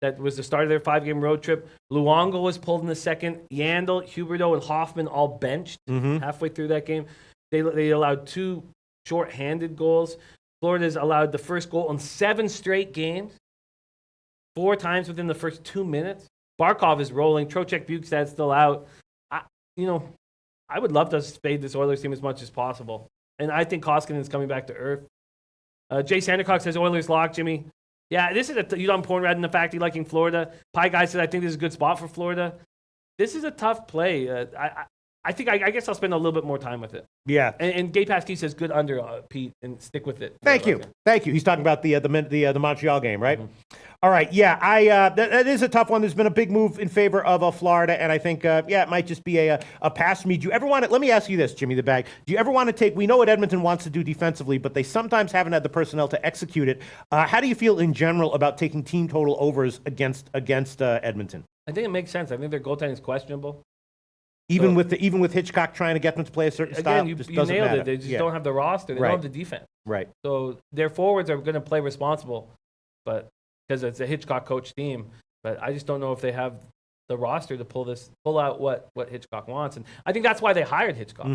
That was the start of their 5-game road trip. Luongo was pulled in the second. Yandel, Huberdeau, and Hoffman all benched halfway through that game. They allowed 2 short-handed goals. Florida's allowed the first goal in 7 straight games, 4 times within the first 2 minutes. Barkov is rolling. Trocheck Bukestad's still out. I would love to spade this Oilers team as much as possible. And I think Koskinen is coming back to earth. Jay Sandercock says Oilers lock, Jimmy. Yeah, this is you don't porn rather than the fact he liking Florida. Pie Guy says I think this is a good spot for Florida. This is a tough play. I guess I'll spend a little bit more time with it. Yeah. And Gay Pasty says good under, Pete, and stick with it. Thank you. He's talking about the Montreal game, right? All right. Yeah. That is a tough one. There's been a big move in favor of Florida, and I think it might just be a pass for me. Do you ever want to? Let me ask you this, Jimmy the Bag. Do you ever want to take? We know what Edmonton wants to do defensively, but they sometimes haven't had the personnel to execute it. How do you feel in general about taking team total overs against Edmonton? I think it makes sense. I think their goaltending is questionable. Even with Hitchcock trying to get them to play a certain style, you doesn't nailed matter. it. They just don't have the roster. They don't have the defense. Right. So their forwards are going to play responsible, but because it's a Hitchcock coach team. But I just don't know if they have the roster to pull out what Hitchcock wants. And I think that's why they hired Hitchcock.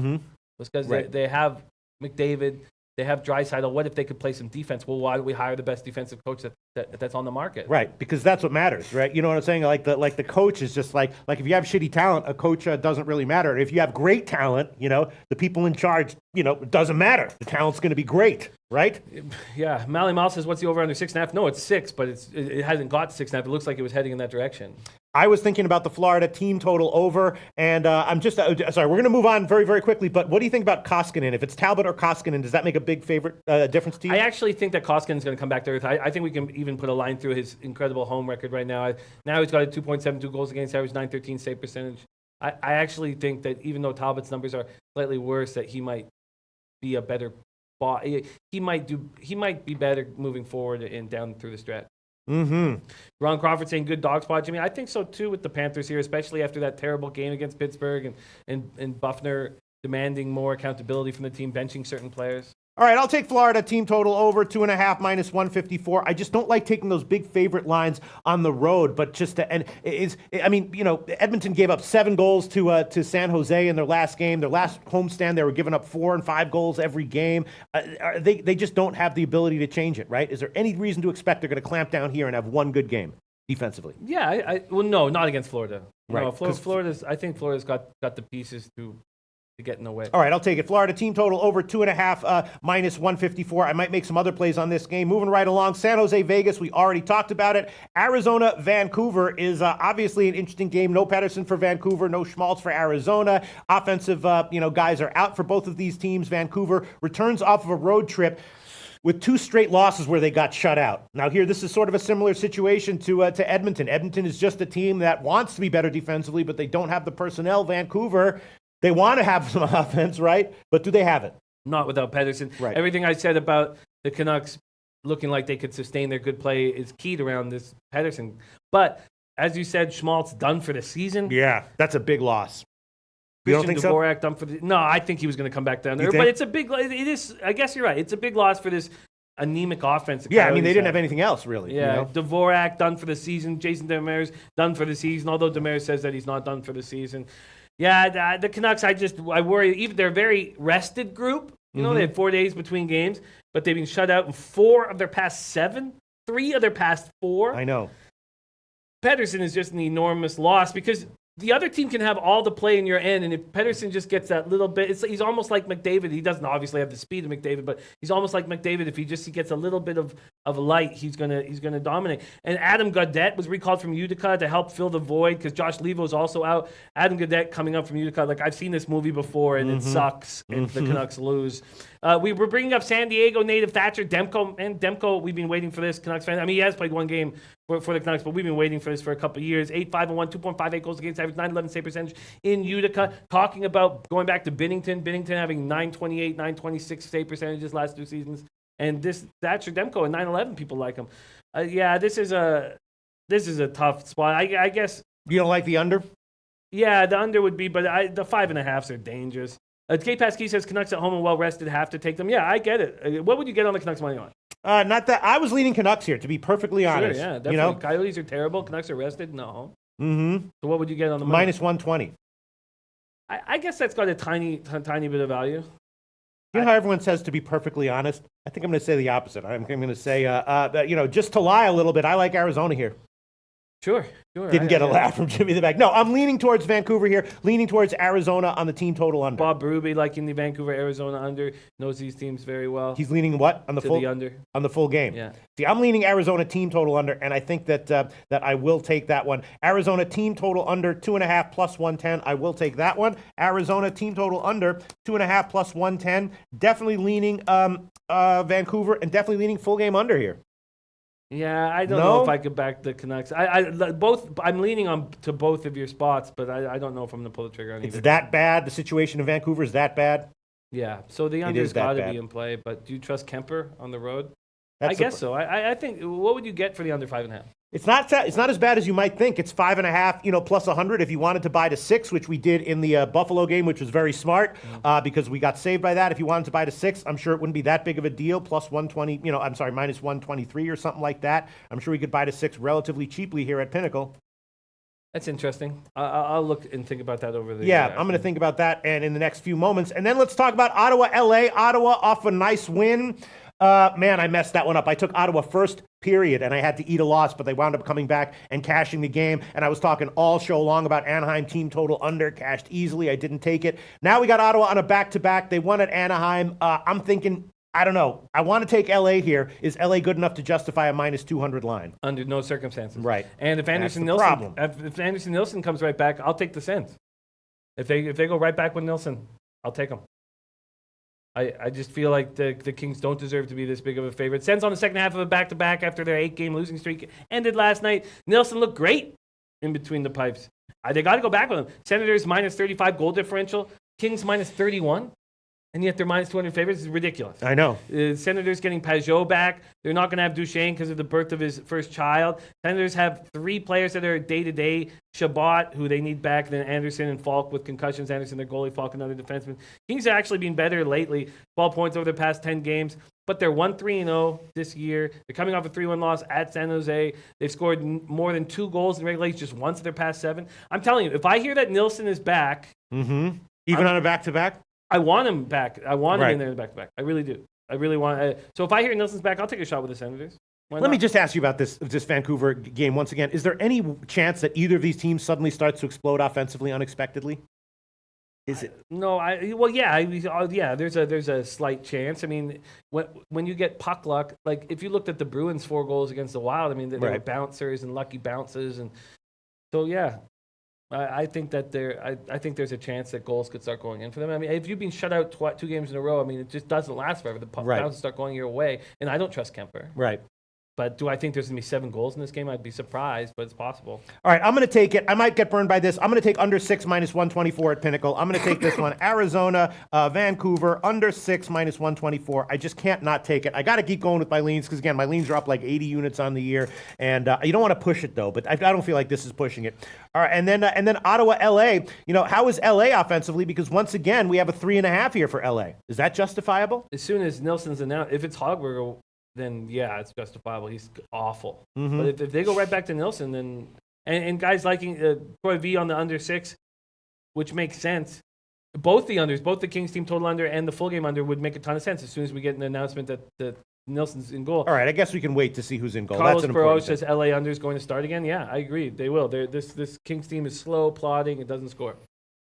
Was because they have McDavid, they have Draisaitl. What if they could play some defense? Well, why do we hire the best defensive coach that's on the market? Right, because that's what matters, right? You know what I'm saying? Like the coach is just like if you have shitty talent, a coach doesn't really matter. If you have great talent, the people in charge, it doesn't matter. The talent's going to be great, right? Yeah. Mally Mouse says, "What's the over under 6.5?" No, it's 6, but it hasn't got to 6.5. It looks like it was heading in that direction. I was thinking about the Florida team total over, and I'm just sorry. We're going to move on very, very quickly. But what do you think about Koskinen? If it's Talbot or Koskinen, does that make a big difference to you? I actually think that Koskinen is going to come back to earth. I think we can even put a line through his incredible home record right now. Now he's got a 2.72 goals against average, .913 save percentage. I actually think that even though Talbot's numbers are slightly worse, that he might be a better spot. He might be better moving forward and down through the stretch. Ron Crawford saying good dog spot, Jimmy. I think so too with the Panthers here, especially after that terrible game against Pittsburgh and Buffner demanding more accountability from the team, benching certain players. All right, I'll take Florida team total over 2.5 minus 154. I just don't like taking those big favorite lines on the road, but just to, and Edmonton gave up 7 goals to San Jose in their last game. Their last homestand, they were giving up 4 and 5 goals every game. They just don't have the ability to change it, right? Is there any reason to expect they're going to clamp down here and have one good game defensively? Yeah, well, no, not against Florida. Right. No, I think Florida's got the pieces to get in the way. All right, I'll take it. Florida team total over 2.5 minus 154. I might make some other plays on this game. Moving right along, San Jose, Vegas. We already talked about it. Arizona, Vancouver is obviously an interesting game. No Pettersson for Vancouver, no Schmaltz for Arizona. Offensive, guys are out for both of these teams. Vancouver returns off of a road trip with 2 straight losses where they got shut out. Now here, this is sort of a similar situation to Edmonton. Edmonton is just a team that wants to be better defensively, but they don't have the personnel. Vancouver, they want to have some offense, right? But do they have it? Not without Pettersson. Right. Everything I said about the Canucks looking like they could sustain their good play is keyed around this Pettersson. But as you said, Schmaltz done for the season. Yeah, that's a big loss. You don't think Dvorak done for the. No, I think he was going to come back down there. But it's a big. It is. I guess you're right. It's a big loss for this anemic offense. Yeah, I mean they didn't have anything else really. Yeah, Dvorak done for the season. Jason Demers done for the season. Although Demers says that he's not done for the season. Yeah, the Canucks, I worry. Even they're a very rested group. You know, they had 4 days between games, but they've been shut out in 4 of their past 7, 3 of their past 4. I know. Pettersson is just an enormous loss because the other team can have all the play in your end, and if Pettersson just gets that little bit, he's almost like McDavid. He doesn't obviously have the speed of McDavid, but he's almost like McDavid. If he gets a little bit of light, he's gonna dominate. And Adam Gaudette was recalled from Utica to help fill the void because Josh Levo's also out. Adam Gaudette coming up from Utica, like I've seen this movie before, and it sucks if the Canucks lose. We were bringing up San Diego native Thatcher Demko, and Demko, we've been waiting for this, Canucks fan. I mean, he has played one game for the Canucks, but we've been waiting for this for a couple of years. 8-5-1, 2.58 goals against average, 9-11 save percentage in Utica. Talking about going back to Binnington having 9.28, 9.26 save percentages last 2 seasons. And this Thatcher Demko at 9-11, people like him. This is a tough spot. I guess. You don't like the under? Yeah, the under would be, but the 5.5s are dangerous. K. Pasky says Canucks at home and well rested have to take them. Yeah, I get it. What would you get on the Canucks money line? Not that I was leaning Canucks here, to be perfectly honest. Yeah, definitely. Coyotes are terrible. Canucks are rested. No. Mm-hmm. So what would you get on the money? Minus 120. I guess that's got a tiny bit of value. You know how everyone says to be perfectly honest? I think I'm going to say the opposite. I'm going to say, just to lie a little bit, I like Arizona here. Sure. Didn't get a laugh from Jimmy the Bag. No, I'm leaning towards Vancouver here, leaning towards Arizona on the team total under. Bob Berube liking the Vancouver Arizona under, knows these teams very well. He's leaning what? On the full under. On the full game. Yeah. See, I'm leaning Arizona team total under, and I think that I will take that one. Arizona team total under 2.5 plus 110. I will take that one. Arizona team total under 2.5 plus 110. Definitely leaning Vancouver, and definitely leaning full game under here. Yeah, I don't know if I could back the Canucks. I'm leaning on to both of your spots, but I don't know if I'm going to pull the trigger on either. It's that bad? The situation in Vancouver is that bad? Yeah, so the under's got to be in play, but do you trust Kemper on the road? I guess so. I think, what would you get for the under 5.5? It's not as bad as you might think. It's 5.5, plus 100 if you wanted to buy to 6, which we did in the Buffalo game, which was very smart because we got saved by that. If you wanted to buy to 6, I'm sure it wouldn't be that big of a deal. Plus 120, minus 123 or something like that. I'm sure we could buy to 6 relatively cheaply here at Pinnacle. That's interesting. I'll look and think about that over the Yeah, I'm going to think about that and in the next few moments. And then let's talk about Ottawa, LA. Ottawa off a nice win. Man, I messed that one up. I took Ottawa first period, and I had to eat a loss, but they wound up coming back and cashing the game. And I was talking all show long about Anaheim team total under, cashed easily. I didn't take it. Now we got Ottawa on a back-to-back. They won at Anaheim. I'm thinking, I don't know. I want to take LA here. Is LA good enough to justify a minus 200 line? Under no circumstances. Right. And if Anderson Nilsson comes right back, I'll take the Sens. If they go right back with Nilsson, I'll take them. I just feel like the Kings don't deserve to be this big of a favorite. Sens on the second half of a back-to-back after their 8-game losing streak ended last night. Nilsson looked great in between the pipes. They got to go back with him. Senators minus 35 goal differential. Kings minus 31. And yet they're minus 200 favorites. It's ridiculous. I know. Senators getting Pajot back. They're not going to have Duchesne because of the birth of his first child. Senators have 3 players that are day-to-day. Chabot, who they need back, then Anderson and Falk with concussions. Anderson, their goalie, Falk, another defenseman. Kings have actually been better lately. 12 points over the past 10 games. But they're 1-3-0 this year. They're coming off a 3-1 loss at San Jose. They've scored more than 2 goals in regulation just once in their past 7. I'm telling you, if I hear that Nilsson is back... Even on a back-to-back? I want him back. I want him in there back-to-back. I really do. I really want. So if I hear Nilsson's back, I'll take a shot with the Senators. Let me just ask you about this Vancouver game once again. Is there any chance that either of these teams suddenly starts to explode offensively unexpectedly? Is it? No. There's a slight chance. I mean, when you get puck luck, like if you looked at the Bruins 4 goals against the Wild, I mean, they were bouncers and lucky bounces, and so yeah. I think that I think there's a chance that goals could start going in for them. I mean, if you've been shut out 2 games in a row, I mean, it just doesn't last forever. The bounces start going your way, and I don't trust Kemper. Right. But do I think there's going to be 7 goals in this game? I'd be surprised, but it's possible. All right, I'm going to take it. I might get burned by this. I'm going to take under 6 minus 124 at Pinnacle. I'm going to take this one. Arizona, Vancouver, under 6 minus 124. I just can't not take it. I got to keep going with my leans because, again, my leans are up like 80 units on the year. And you don't want to push it, though, but I don't feel like this is pushing it. All right, and then Ottawa, LA. You know, how is LA offensively? Because, once again, we have a 3.5 here for LA. Is that justifiable? As soon as Nilsson's announced, if it's Hogberg, then yeah, it's justifiable. He's awful. But if they go right back to Nilsson, then and guys liking Troy V on the under 6, which makes sense. Both the unders, both the Kings team total under and the full game under would make a ton of sense as soon as we get an announcement that Nilsson's in goal. All right, I guess we can wait to see who's in goal. Carlos That's an Perot important says LA under is going to start again. Yeah, I agree. They will. This Kings team is slow, plodding. It doesn't score.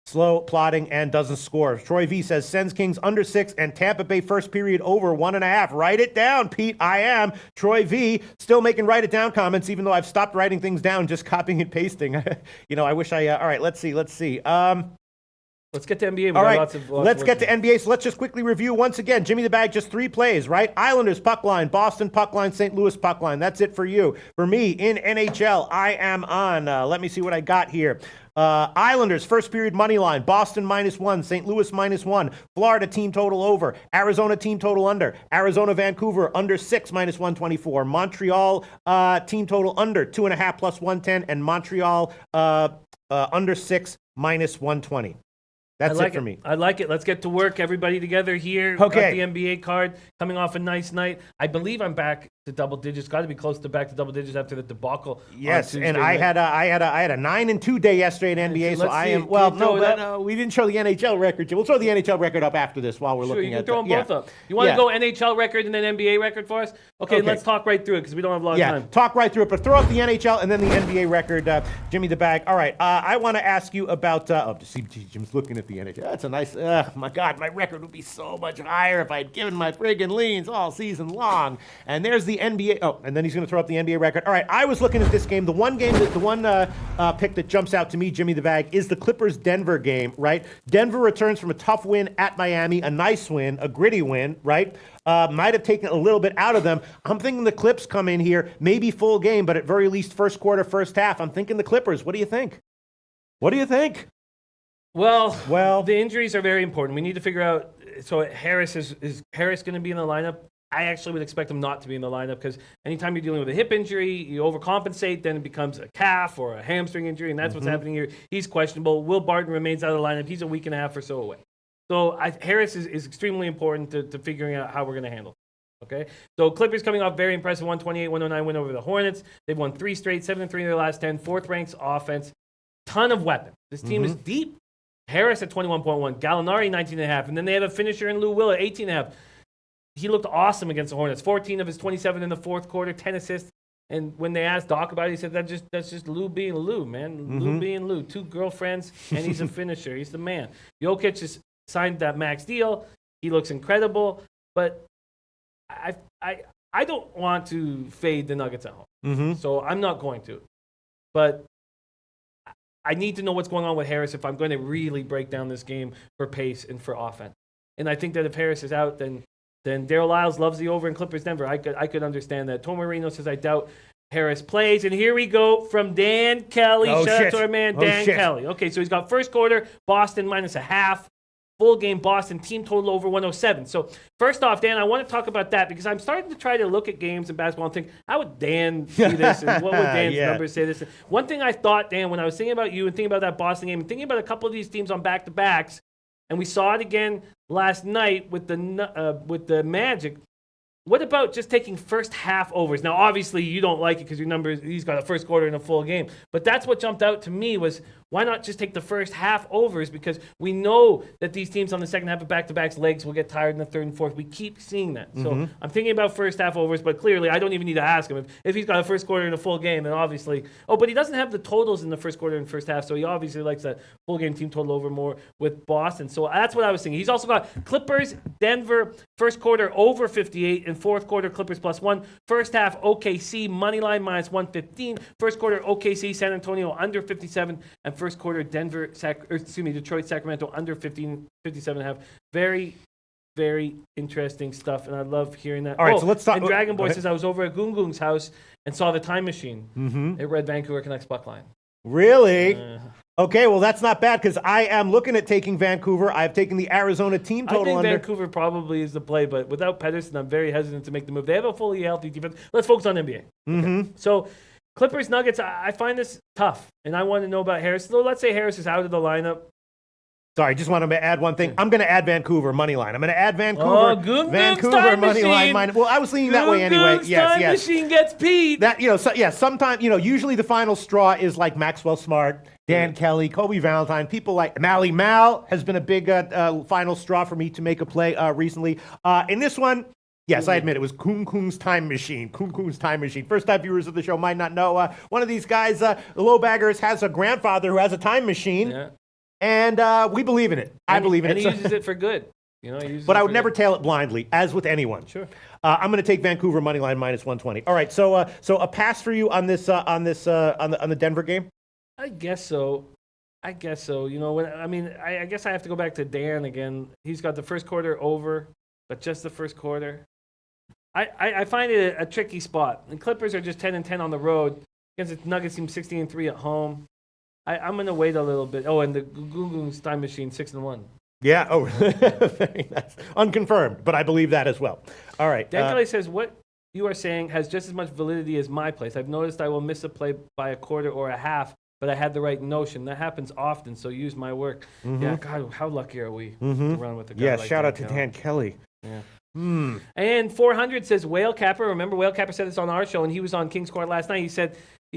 Slow, plotting, and doesn't score. Troy V says Sens Kings under 6 and Tampa Bay first period over 1.5. Write it down, Pete. I am. Troy V still making write it down comments, even though I've stopped writing things down, just copying and pasting. I wish I. All right, let's see. Let's get to NBA. All right, let's get to NBA. So let's just quickly review once again. Jimmy the Bag, just 3 plays, right? Islanders puck line, Boston puck line, St. Louis puck line. That's it for you. For me in NHL, I am on. Let me see what I got here. Islanders, first period money line, Boston -1, St. Louis -1, Florida team total over, Arizona team total under, Arizona Vancouver under 6 minus 124, Montreal team total under 2.5 plus 110, and Montreal under 6 minus 120. That's it for me. I like it. Let's get to work. Everybody together here. Okay. Got the NBA card coming off a nice night. I believe I'm back to double digits. Got to be close to back to double digits after the debacle. Yes, and I had a 9-2 day yesterday in NBA, so I am. Well, no, we didn't show the NHL record. We'll throw the NHL record up after this while we're looking at. You can throw them both up. You want to go NHL record and then NBA record for us? Okay, let's talk right through it because we don't have a lot of time. Talk right through it, but throw up the NHL and then the NBA record. Jimmy the Bag. All right, I want to ask you about. See, Jim's looking at the NHL. That's a nice. My God, my record would be so much higher if I had given my friggin' leans all season long. And there's the NBA. Oh, and then he's going to throw up the NBA record. All right, I was looking at this game. The one pick that jumps out to me, Jimmy the Bag, is the Clippers-Denver game, right? Denver returns from a tough win at Miami, a nice win, a gritty win, right? Might have taken a little bit out of them. I'm thinking the Clips come in here, maybe full game, but at very least first quarter, first half. I'm thinking the Clippers. What do you think? What do you think? Well, the injuries are very important. We need to figure out. So Harris is Harris going to be in the lineup? I actually would expect him not to be in the lineup because anytime you're dealing with a hip injury, you overcompensate, then it becomes a calf or a hamstring injury, and that's what's happening here. He's questionable. Will Barton remains out of the lineup. He's a week and a half or so away. So Harris is extremely important to figuring out how we're going to handle it. Okay? So Clippers coming off very impressive 128-109 win over the Hornets. They've won 3 straight, 7-3 in their last 10, 4th ranks offense. Ton of weapons. This team is deep. Harris at 21.1, Gallinari 19.5, and then they have a finisher in Lou Will at 18.5. He looked awesome against the Hornets. 14 of his 27 in the fourth quarter, 10 assists. And when they asked Doc about it, he said that's just Lou being Lou, man. Lou being Lou. 2 girlfriends, and he's a finisher. He's the man. Jokic just signed that max deal. He looks incredible, but I don't want to fade the Nuggets at home. So I'm not going to. But I need to know what's going on with Harris if I'm going to really break down this game for pace and for offense. And I think that if Harris is out, then Daryl Lyles loves the over in Clippers Denver. I could understand that. Tom Marino says I doubt Harris plays. And here we go from Dan Kelly. Shout out to our man Dan Kelly. Okay, so he's got first quarter, Boston -0.5. full game Boston, team total over 107. So first off, Dan, I want to talk about that because I'm starting to try to look at games in basketball and think, how would Dan see this and what would Dan's numbers say this? One thing I thought, Dan, when I was thinking about you and thinking about that Boston game and thinking about a couple of these teams on back-to-backs, and we saw it again last night with the Magic. What about just taking first half overs? Now, obviously, you don't like it because your numbers, he's got a first quarter and a full game. But that's what jumped out to me was, why not just take the first half overs? Because we know that these teams on the second half of back-to-backs legs will get tired in the third and fourth. We keep seeing that. So I'm thinking about first half overs, but clearly I don't even need to ask him. If he's got a first quarter and a full game, then obviously... Oh, but he doesn't have the totals in the first quarter and first half, so he obviously likes that full game team total over more with Boston. So that's what I was thinking. He's also got Clippers, Denver, first quarter over 58, and fourth quarter Clippers +1. First half OKC, money line -115. First quarter OKC, San Antonio under 57, and first quarter Detroit, Sacramento under 57.5. Very, very interesting stuff, and I love hearing that. All right, so let's talk. And Dragon Boy says, I was over at Goong's house and saw the time machine. It read Vancouver Canucks puck line. Really? Okay, well, that's not bad because I am looking at taking Vancouver. I've taken the Arizona team total I think under. Vancouver probably is the play, but without Pedersen, I'm very hesitant to make the move. They have a fully healthy defense. Let's focus on NBA. Okay. So Clippers, Nuggets, I find this tough, and I want to know about Harris. So let's say Harris is out of the lineup. Sorry, just wanted to add one thing. I'm going to add Vancouver money line. I'm going to add Vancouver. Oh, Vancouver money line. Well, I was leaning that way anyway. Yes. Machine gets Pete. That sometimes usually the final straw is like Maxwell Smart, Dan Kelly, Kobe Valentine. People like Mally Mal has been a big final straw for me to make a play recently. In this one. Yes, I admit it was Kung's Time Machine. Kung's Time Machine. First-time viewers of the show might not know. One of these guys, the Lowbaggers, has a grandfather who has a time machine, and we believe in it. I believe in it. And he uses it for good. But I would never tail it blindly, as with anyone. Sure. I'm going to take Vancouver money line -120. All right, so a pass for you on this on the Denver game. I guess so. I guess I have to go back to Dan again. He's got the first quarter over, but just the first quarter. I find it a tricky spot. The Clippers are just 10-10 on the road against the Nuggets team 16-3 at home. I'm going to wait a little bit. Oh, and the Goong's Time Machine 6-1. Yeah. Oh, very nice. Unconfirmed, but I believe that as well. All right. Dan Kelly says, what you are saying has just as much validity as my place. I've noticed I will miss a play by a quarter or a half, but I had the right notion. That happens often, so use my work. Yeah, God, how lucky are we to run with a guy like shout out Dan to Dan Kelly. Yeah. And 400 says Whale Capper. Remember, Whale Capper said this on our show, and he was on King's Court last night. He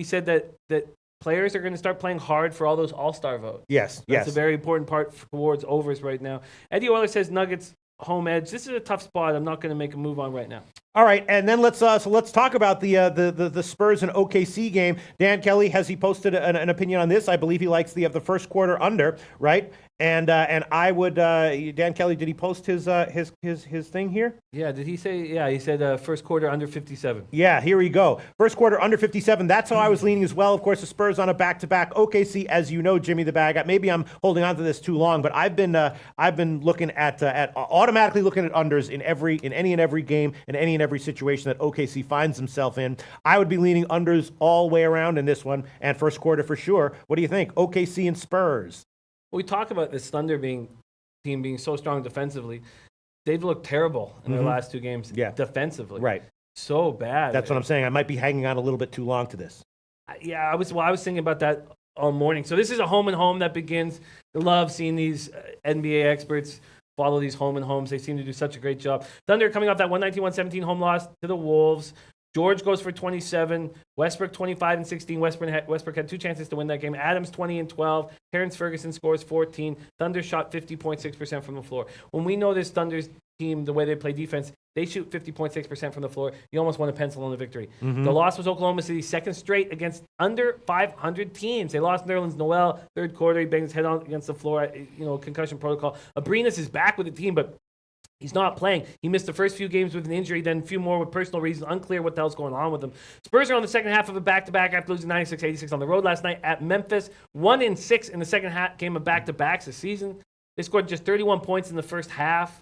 said that players are going to start playing hard for all those All-Star votes. Yes. That's a very important part towards overs right now. Eddie Euler says Nuggets home edge. This is a tough spot. I'm not going to make a move on right now. All right, and then let's talk about the Spurs and OKC game. Dan Kelly, has he posted an opinion on this? I believe he likes the first quarter under, right? And I would Dan Kelly, did he post his thing here? Yeah, did he say? Yeah, he said first quarter under 57. Yeah, here we go. First quarter under 57. That's how I was leaning as well. Of course, the Spurs on a back-to-back. OKC, as you know, Jimmy the Bag. Maybe I'm holding on to this too long, but I've been looking at automatically looking at unders in any and every game in any and every situation that OKC finds himself in. I would be leaning unders all the way around in this one, and first quarter for sure. What do you think? OKC and Spurs. We talk about this Thunder team being so strong defensively. They've looked terrible in their last two games defensively. Right. So bad. That's what I'm saying. I might be hanging on a little bit too long to this. Yeah, I was thinking about that all morning. So this is a home and home that begins. I love seeing these NBA experts follow these home and homes. They seem to do such a great job. Thunder coming off that 119-117 home loss to the Wolves. George goes for 27. Westbrook 25 and 16. Westbrook had 2 chances to win that game. Adams 20 and 12. Terrence Ferguson scores 14. Thunder shot 50.6% from the floor. When we know this Thunder's team, the way they play defense, they shoot 50.6% from the floor. You almost want to pencil on the victory. The loss was Oklahoma City's second straight against under 500 teams. They lost Nerlens Noel third quarter. He banged his head on against the floor. Concussion protocol. Abrinas is back with the team, but he's not playing. He missed the first few games with an injury, then a few more with personal reasons. Unclear what the hell's going on with him. Spurs are on the second half of a back-to-back after losing 96-86 on the road last night at Memphis. 1-6 in the second half game of back-to-backs this season. They scored just 31 points in the first half.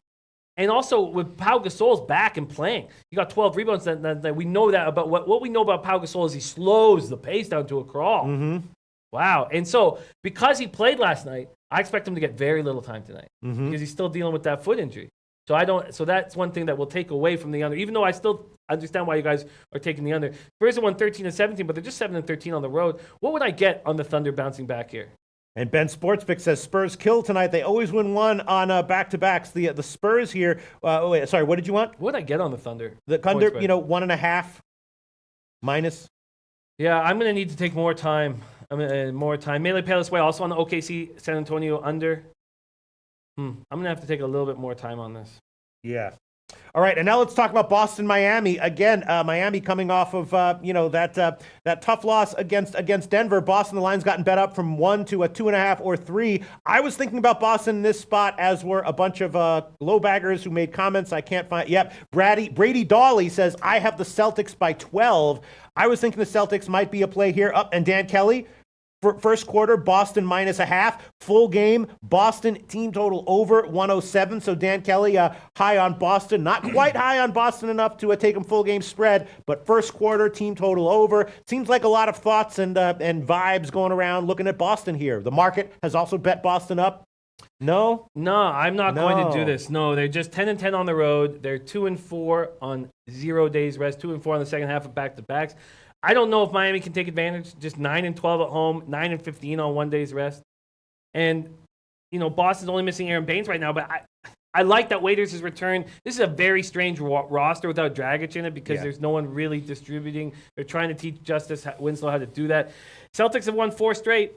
And also with Pau Gasol's back and playing. He got 12 rebounds. That we know that about what we know about Pau Gasol is he slows the pace down to a crawl. Wow. And so because he played last night, I expect him to get very little time tonight because he's still dealing with that foot injury. So that's one thing that will take away from the under, even though I still understand why you guys are taking the under. Spurs have won 13-17, but they're just 7-13 on the road. What would I get on the Thunder bouncing back here? And Ben Sportsbook says Spurs kill tonight. They always win one on back-to-backs. The Spurs here. Sorry, what did you want? What would I get on the Thunder? The Thunder, 1.5 minus. Yeah, I'm going to need to take more time. More time. Melee Palace Way also on the OKC San Antonio under. I'm going to have to take a little bit more time on this. Yeah. All right, and now let's talk about Boston-Miami. Again, Miami coming off of, that tough loss against Denver. Boston, the line's gotten bet up from 1 to a 2.5 or 3. I was thinking about Boston in this spot, as were a bunch of low baggers who made comments I can't find. Yep, Brady Dawley says, I have the Celtics by 12. I was thinking the Celtics might be a play here. And Dan Kelly, first quarter, Boston -0.5. Full game, Boston team total over 107. So Dan Kelly high on Boston. Not quite high on Boston enough to take them full game spread, but first quarter, team total over. Seems like a lot of thoughts and vibes going around looking at Boston here. The market has also bet Boston up. No, I'm not going to do this. No, they're just 10-10 on the road. They're 2-4 on 0 days rest, 2-4 on the second half of back-to-backs. I don't know if Miami can take advantage. Just 9-12 at home, 9-15 on 1 day's rest. And, Boston's only missing Aaron Baines right now, but I like that Waiters has returned. This is a very strange roster without Dragic in it because there's no one really distributing. They're trying to teach Justice Winslow how to do that. Celtics have won 4 straight.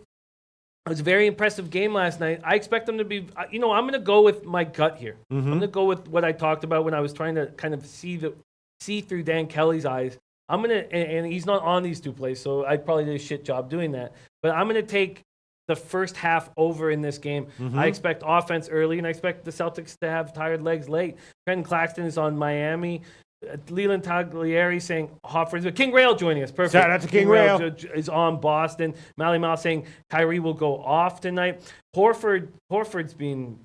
It was a very impressive game last night. I expect them to be, I'm going to go with my gut here. I'm going to go with what I talked about when I was trying to kind of see through Dan Kelly's eyes. I'm going to, and he's not on these 2 plays, so I probably did a shit job doing that. But I'm going to take the first half over in this game. I expect offense early, and I expect the Celtics to have tired legs late. Trenton Claxton is on Miami. Leland Taglieri saying Hofford's, but King Rail joining us. Perfect. Shout out to King Rail. Is on Boston. Mally Mal saying Kyrie will go off tonight. Horford's been,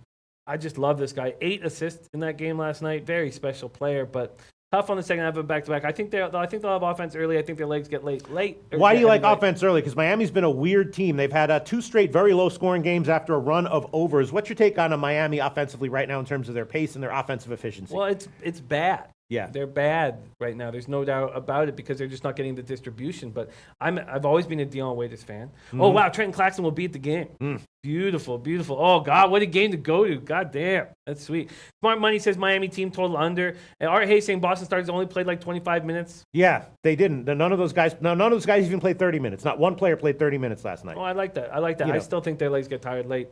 I just love this guy. 8 assists in that game last night. Very special player, but tough on the second half of back-to-back. I think they'll have offense early. I think their legs get late. Why do you like offense early? Because Miami's been a weird team. They've had 2 straight very low-scoring games after a run of overs. What's your take on Miami offensively right now in terms of their pace and their offensive efficiency? Well, it's bad. Yeah, they're bad right now. There's no doubt about it because they're just not getting the distribution. But I've always been a Dion Waiters fan. Oh wow, Trenton Claxton will beat the game. Beautiful, beautiful. Oh God, what a game to go to. God damn, that's sweet. Smart Money says Miami team total under. And Art Hayes saying Boston Stars only played like 25 minutes. Yeah, they didn't. None of those guys even played 30 minutes. Not one player played 30 minutes last night. Oh, I like that. I still think their legs get tired late.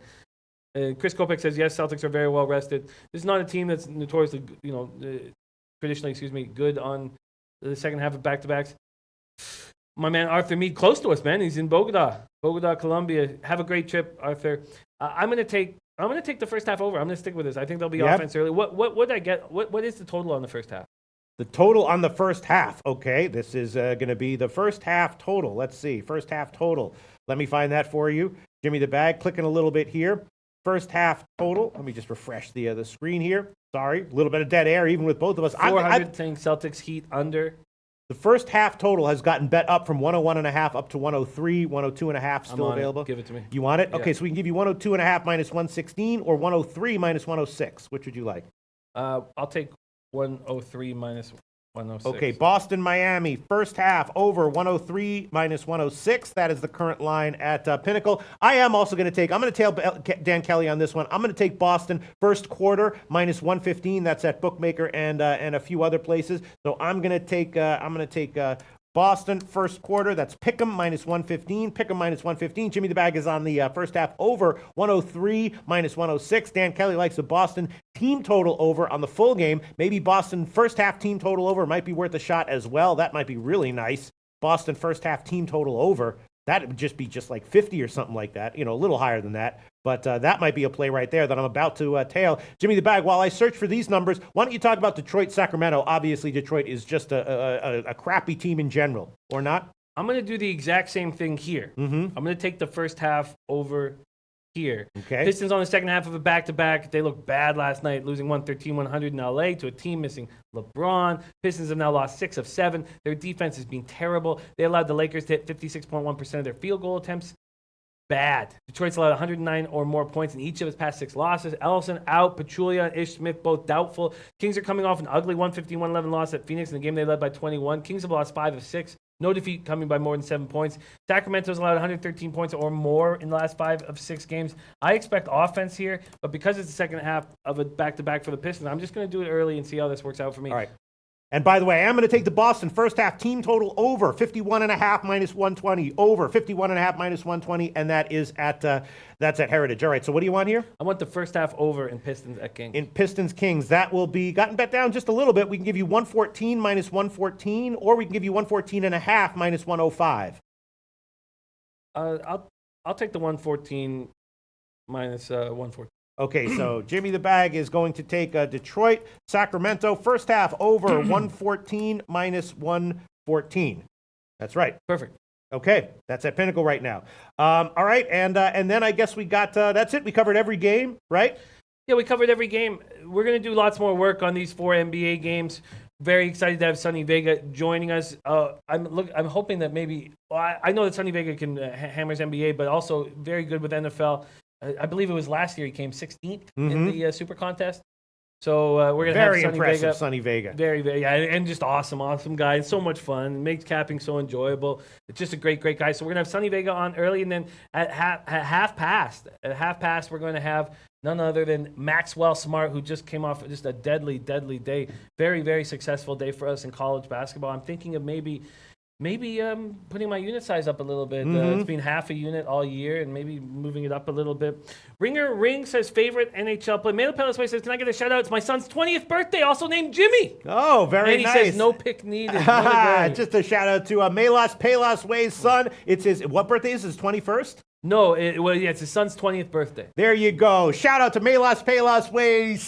Chris Kopech says yes, Celtics are very well rested. This is not a team that's notoriously, traditionally, good on the second half of back-to-backs. My man Arthur Mead, close to us, man. He's in Bogota, Colombia. Have a great trip, Arthur. I'm gonna take the first half over. I'm gonna stick with this. I think there'll be offense early. What did I get? What is the total on the first half? The total on the first half. Okay, this is gonna be the first half total. Let's see, first half total. Let me find that for you. Jimmy the Bag, clicking a little bit here. First half total. Let me just refresh the screen here. Sorry, a little bit of dead air even with both of us. 400 saying Celtics Heat under. The first half total has gotten bet up from 101.5 up to 103, 102.5 still available. Give it to me. You want it? Yeah. Okay, so we can give you 102.5 minus 116 or 103 minus 106. Which would you like? I'll take 103 minus 106. Okay, Boston, Miami, first half over 103 minus 106. That is the current line at Pinnacle. I'm going to tail Dan Kelly on this one. I'm going to take Boston first quarter minus 115. That's at Bookmaker and a few other places. So I'm going to take Boston first quarter. That's Pick'em minus 115. Pick'em minus 115. Jimmy the Bag is on the first half over 103 minus 106. Dan Kelly likes the Boston team total over on the full game. Maybe Boston first half team total over might be worth a shot as well. That might be really nice. Boston first half team total over. That would just be like 50 or something like that. A little higher than that. But that might be a play right there that I'm about to tail. Jimmy the Bag, while I search for these numbers, why don't you talk about Detroit, Sacramento? Obviously, Detroit is just a crappy team in general, or not? I'm going to do the exact same thing here. I'm going to take the first half over here. Okay. Pistons on the second half of a back-to-back. They looked bad last night, losing 113-100 in LA to a team missing LeBron. Pistons have now lost 6 of 7. Their defense has been terrible. They allowed the Lakers to hit 56.1% of their field goal attempts. bad. Detroit's allowed 109 or more points in each of its past 6 losses. Ellison out. Pachulia and Ish Smith both doubtful. Kings are coming off an ugly 115-111 loss at Phoenix in the game they led by 21. Kings have lost 5 of 6. No defeat coming by more than 7 points. Sacramento's allowed 113 points or more in the last 5 of 6 games. I expect offense here, but because it's the second half of a back-to-back for the Pistons, I'm just going to do it early and see how this works out for me. All right. And by the way, I am going to take the Boston first half team total over 51.5 minus 120, over 51.5 minus 120, and that is that's at Heritage. All right, so what do you want here? I want the first half over in Pistons at Kings. In Pistons Kings, that will be gotten bet down just a little bit. We can give you 114 minus 114, or we can give you 114.5 minus 105. I'll take the 114 minus 114. Okay, so Jimmy the Bag is going to take Detroit, Sacramento, first half over 114 minus 114. That's right. Perfect. Okay, that's at Pinnacle right now. All right, and then I guess we got, that's it. We covered every game, right? Yeah, we covered every game. We're going to do lots more work on these 4 NBA games. Very excited to have Sonny Vega joining us. I'm hoping that maybe, I know that Sonny Vega can hammers NBA, but also very good with NFL. I believe it was last year he came 16th in the Super Contest. So we're going to have Sonny Vega. Sonny Vega. Very, very, yeah, and just awesome guy. So much fun. Makes capping so enjoyable. It's just a great, great guy. So we're going to have Sonny Vega on early, and then at half past, we're going to have none other than Maxwell Smart, who just came off just a deadly, deadly day. Very, very successful day for us in college basketball. I'm thinking of maybe putting my unit size up a little bit. It's been half a unit all year, and maybe moving it up a little bit. Ringer Ring says favorite NHL player. Melo Pellisway says, can I get a shout out? It's my son's 20th birthday, also named Jimmy. Oh, very nice. And he says no pick needed. What a guy. Just a shout out to Melos Pellisway's son. It's his, what birthday is his 21st? No, it's his son's 20th birthday. There you go. Shout out to Melos Pellisway's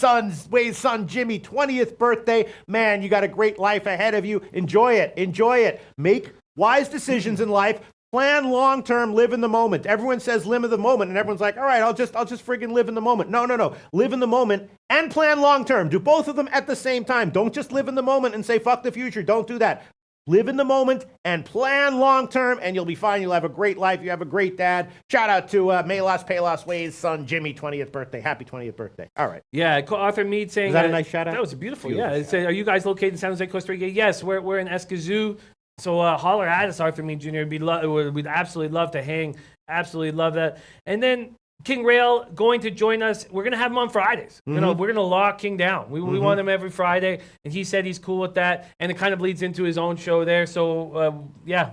son Jimmy, 20th birthday. Man, you got a great life ahead of you. Enjoy it. Enjoy it. Make wise decisions in life. Plan long term, live in the moment. Everyone says live in the moment, and everyone's like, all right, I'll just friggin' live in the moment. No. Live in the moment and plan long term. Do both of them at the same time. Don't just live in the moment and say fuck the future. Don't do that. Live in the moment and plan long-term, and you'll be fine. You'll have a great life. You have a great dad. Shout out to Melos Pellisway's son, Jimmy, 20th birthday. Happy 20th birthday. All right. Yeah, Arthur Mead saying... Is that a nice shout out? That was beautiful. Yeah. It said, are you guys located in San Jose, Costa Rica? Yes, we're in Escazú. So holler at us, Arthur Mead Jr. We'd absolutely love to hang. Absolutely love that. And then... King Rail going to join us. We're going to have him on Fridays. We're going to lock King down. We want him every Friday, and he said he's cool with that, and it kind of bleeds into his own show there. So,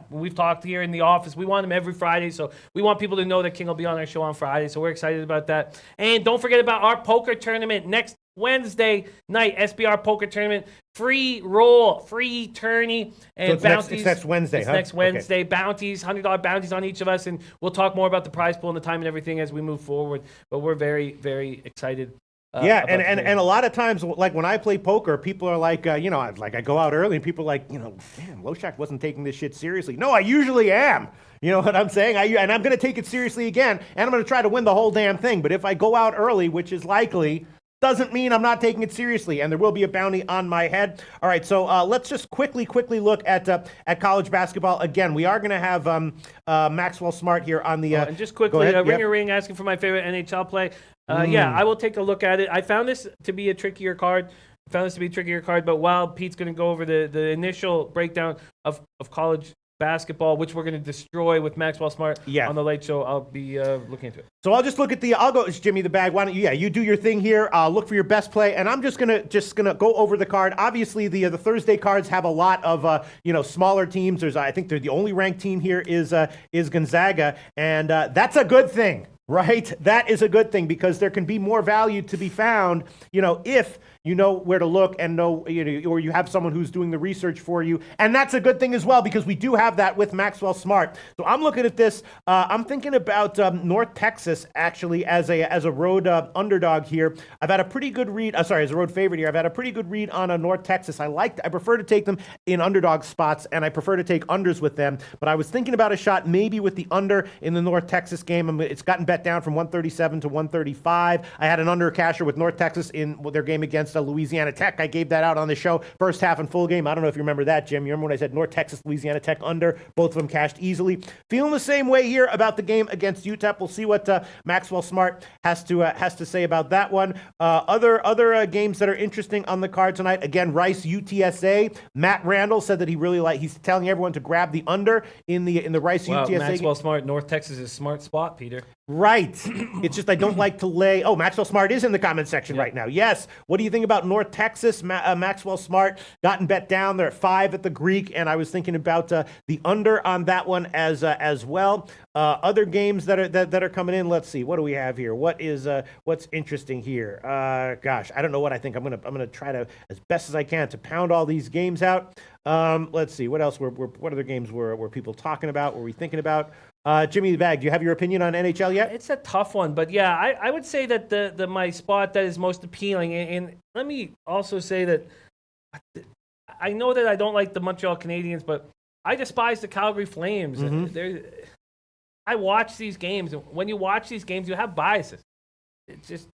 we've talked here in the office. We want him every Friday, so we want people to know that King will be on our show on Friday, so we're excited about that. And don't forget about our poker tournament next Wednesday night, SBR poker tournament, free roll, free tourney, and so bounties. It's next Wednesday, It's next Wednesday. Okay. Bounties, $100 bounties on each of us, and we'll talk more about the prize pool and the time and everything as we move forward. But we're very, very excited. And a lot of times, like when I play poker, people are like, I go out early, and people are like, damn, Loshak wasn't taking this shit seriously. No, I usually am. You know what I'm saying? And I'm going to take it seriously again, and I'm going to try to win the whole damn thing. But if I go out early, which is likely, doesn't mean I'm not taking it seriously, and there will be a bounty on my head. All right, so let's just quickly look at college basketball. Again, we are going to have Maxwell Smart here on the... and just quickly, Ringer Ring asking for my favorite NHL play. Yeah, I will take a look at it. I found this to be a trickier card. But while Pete's going to go over the initial breakdown of college basketball, which we're going to destroy with Maxwell Smart on the Late Show, I'll be looking into it. So I'll just look at I'll go, it's Jimmy the Bag. Why don't you do your thing here. Look for your best play, and I'm just gonna go over the card. Obviously, the Thursday cards have a lot of smaller teams. I think they're the only ranked team here is Gonzaga, and that's a good thing. Right? That is a good thing because there can be more value to be found, if you know where to look and know, or you have someone who's doing the research for you. And that's a good thing as well because we do have that with Maxwell Smart. So I'm looking at this. I'm thinking about North Texas actually as a road underdog here. I've had a pretty good read. As a road favorite here. I've had a pretty good read on North Texas. I prefer to take them in underdog spots, and I prefer to take unders with them. But I was thinking about a shot maybe with the under in the North Texas game. It's gotten better bet down from 137 to 135. I had an under casher with North Texas in their game against Louisiana Tech. I gave that out on the show. First half and full game. I don't know if you remember that, Jim. You remember when I said North Texas, Louisiana Tech under? Both of them cashed easily. Feeling the same way here about the game against UTEP. We'll see what Maxwell Smart has to say about that one. Other games that are interesting on the card tonight. Again, Rice UTSA. Matt Randall said that he's telling everyone to grab the under in the Rice UTSA. Maxwell Smart, North Texas is a smart spot, Peter. Right. It's just I don't like to lay. Oh, Maxwell Smart is in the comment section right now. Yes. What do you think about North Texas? Maxwell Smart gotten bet down. They're at 5 at the Greek, and I was thinking about the under on that one as well. Other games that are coming in. Let's see. What do we have here? What's interesting here? Gosh, I don't know what I think. I'm gonna try to, as best as I can, to pound all these games out. Let's see. What else? What other games were people talking about? Were we thinking about? Jimmy the Bag, do you have your opinion on NHL yet? It's a tough one, but yeah, I would say that the my spot that is most appealing, and let me also say that I know that I don't like the Montreal Canadiens, but I despise the Calgary Flames. Mm-hmm. I watch these games, and when you watch these games, you have biases.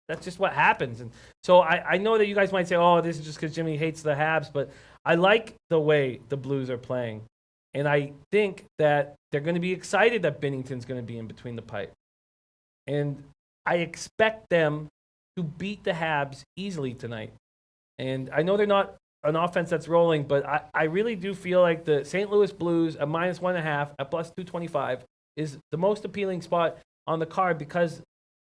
That's just what happens. And so I know that you guys might say, oh, this is just because Jimmy hates the Habs, but I like the way the Blues are playing. And I think that they're going to be excited that Binnington's going to be in between the pipe. And I expect them to beat the Habs easily tonight. And I know they're not an offense that's rolling, but I really do feel like the St. Louis Blues at -1.5 at +225 is the most appealing spot on the card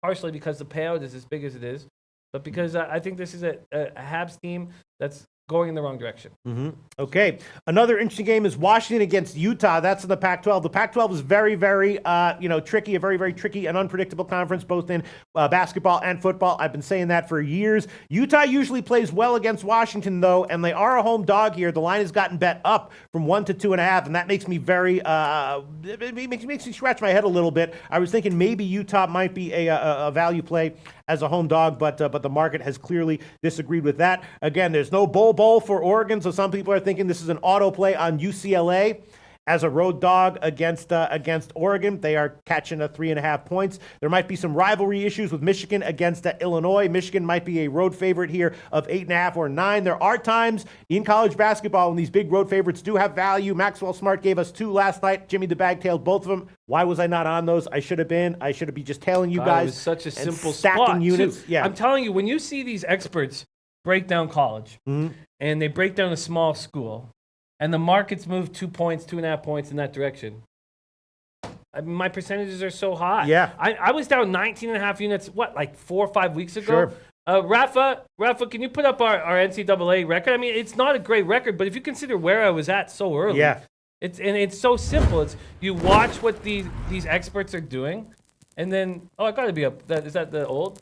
partially because the payout is as big as it is, but because I think this is a Habs team that's going in the wrong direction. Mm-hmm. Okay. Another interesting game is Washington against Utah. That's in the Pac-12. The Pac-12 is very, very, tricky, a very, very tricky and unpredictable conference, both in basketball and football. I've been saying that for years. Utah usually plays well against Washington, though, and they are a home dog here. The line has gotten bet up from 1 to 2.5, and that makes me very, it makes me scratch my head a little bit. I was thinking maybe Utah might be a value play as a home dog, but the market has clearly disagreed with that. Again, there's no bowl for Oregon, so some people are thinking this is an auto play on UCLA as a road dog against Oregon. They are catching 3.5 points. There might be some rivalry issues with Michigan against Illinois. Michigan might be a road favorite here of 8.5 or 9. There are times in college basketball when these big road favorites do have value. Maxwell Smart gave us 2 last night. Jimmy the Bag tailed both of them. Why was I not on those? I should have been. I should have been just tailing you guys. It was such a simple stacking spot, units. Too. Yeah, I'm telling you, when you see these experts break down college, and they break down a small school, and the markets move 2 points, 2.5 points in that direction, I mean, my percentages are so high. Yeah. I was down 19.5 units, like 4 or 5 weeks ago? Sure. Rafa, can you put up our NCAA record? I mean, it's not a great record, but if you consider where I was at so early, it's so simple. It's you watch what these experts are doing, and then I got to be up. Is that the old?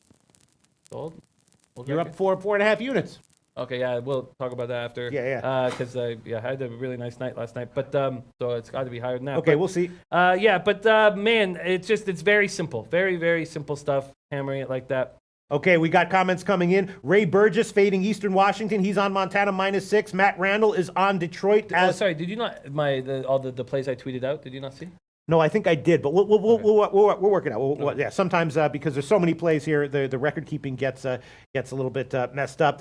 You're up 4.5 units. Okay, yeah, we'll talk about that after. Yeah. Because I had a really nice night last night, but so it's got to be higher than that. Okay, but, we'll see. Man, it's very simple, very, very simple stuff. Hammering it like that. Okay, we got comments coming in. Ray Burgess fading Eastern Washington. He's on Montana -6. Matt Randall is on Detroit. Sorry, did you not all the plays I tweeted out? Did you not see? No, I think I did, but we'll work it out. Yeah, sometimes because there's so many plays here, the record keeping gets a little bit messed up.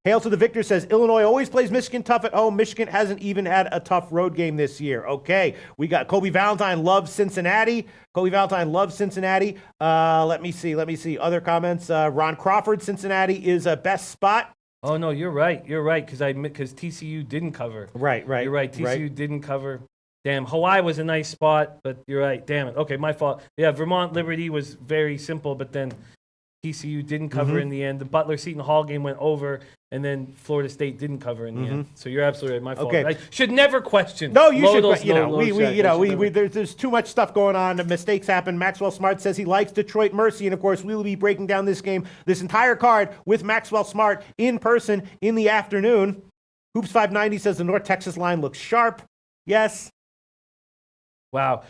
Hail to the Victor says Illinois always plays Michigan tough at home. Michigan hasn't even had a tough road game this year. Okay, we got Kobe Valentine loves Cincinnati. Let me see other comments. Ron Crawford, Cincinnati is a best spot. Oh no, you're right because TCU didn't cover. Right. You're right. TCU didn't cover. Damn, Hawaii was a nice spot, but you're right. Damn it. Okay, my fault. Yeah, Vermont Liberty was very simple, but then TCU didn't cover in the end. The Butler-Seton Hall game went over, and then Florida State didn't cover in the end. So you're absolutely right. My fault. Okay. I should never question. No, you Modals, should. There's too much stuff going on. Mistakes happen. Maxwell Smart says he likes Detroit Mercy, and of course we will be breaking down this game, this entire card with Maxwell Smart in person in the afternoon. Hoops 590 says the North Texas line looks sharp. Yes. Wow.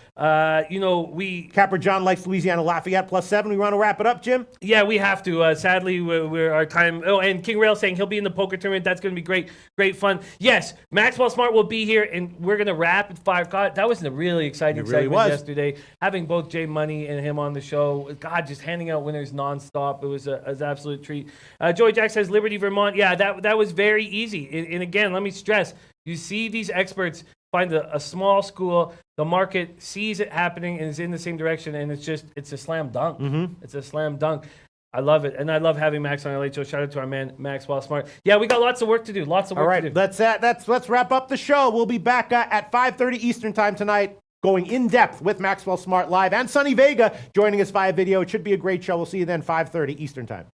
We Capper John likes Louisiana Lafayette +7. We want to wrap it up, Jim? Yeah, we have to. Sadly, we're our time. Oh, and King Rail saying he'll be in the poker tournament. That's going to be great fun. Yes, Maxwell Smart will be here, and we're going to wrap at 5 o'clock. That was a really exciting segment yesterday. Having both Jay Money and him on the show. God, just handing out winners nonstop. It was an absolute treat. Joey Jack says Liberty, Vermont. Yeah, that was very easy. And again, let me stress, you see these experts find a small school, the market sees it happening and is in the same direction, and it's a slam dunk. Mm-hmm. It's a slam dunk. I love it, and I love having Max on our late show. Shout out to our man Maxwell Smart. Yeah, we got lots of work to do. All right, let's wrap up the show. We'll be back at 5:30 Eastern time tonight, going in depth with Maxwell Smart live and Sonny Vega joining us via video. It should be a great show. We'll see you then 5:30 Eastern time.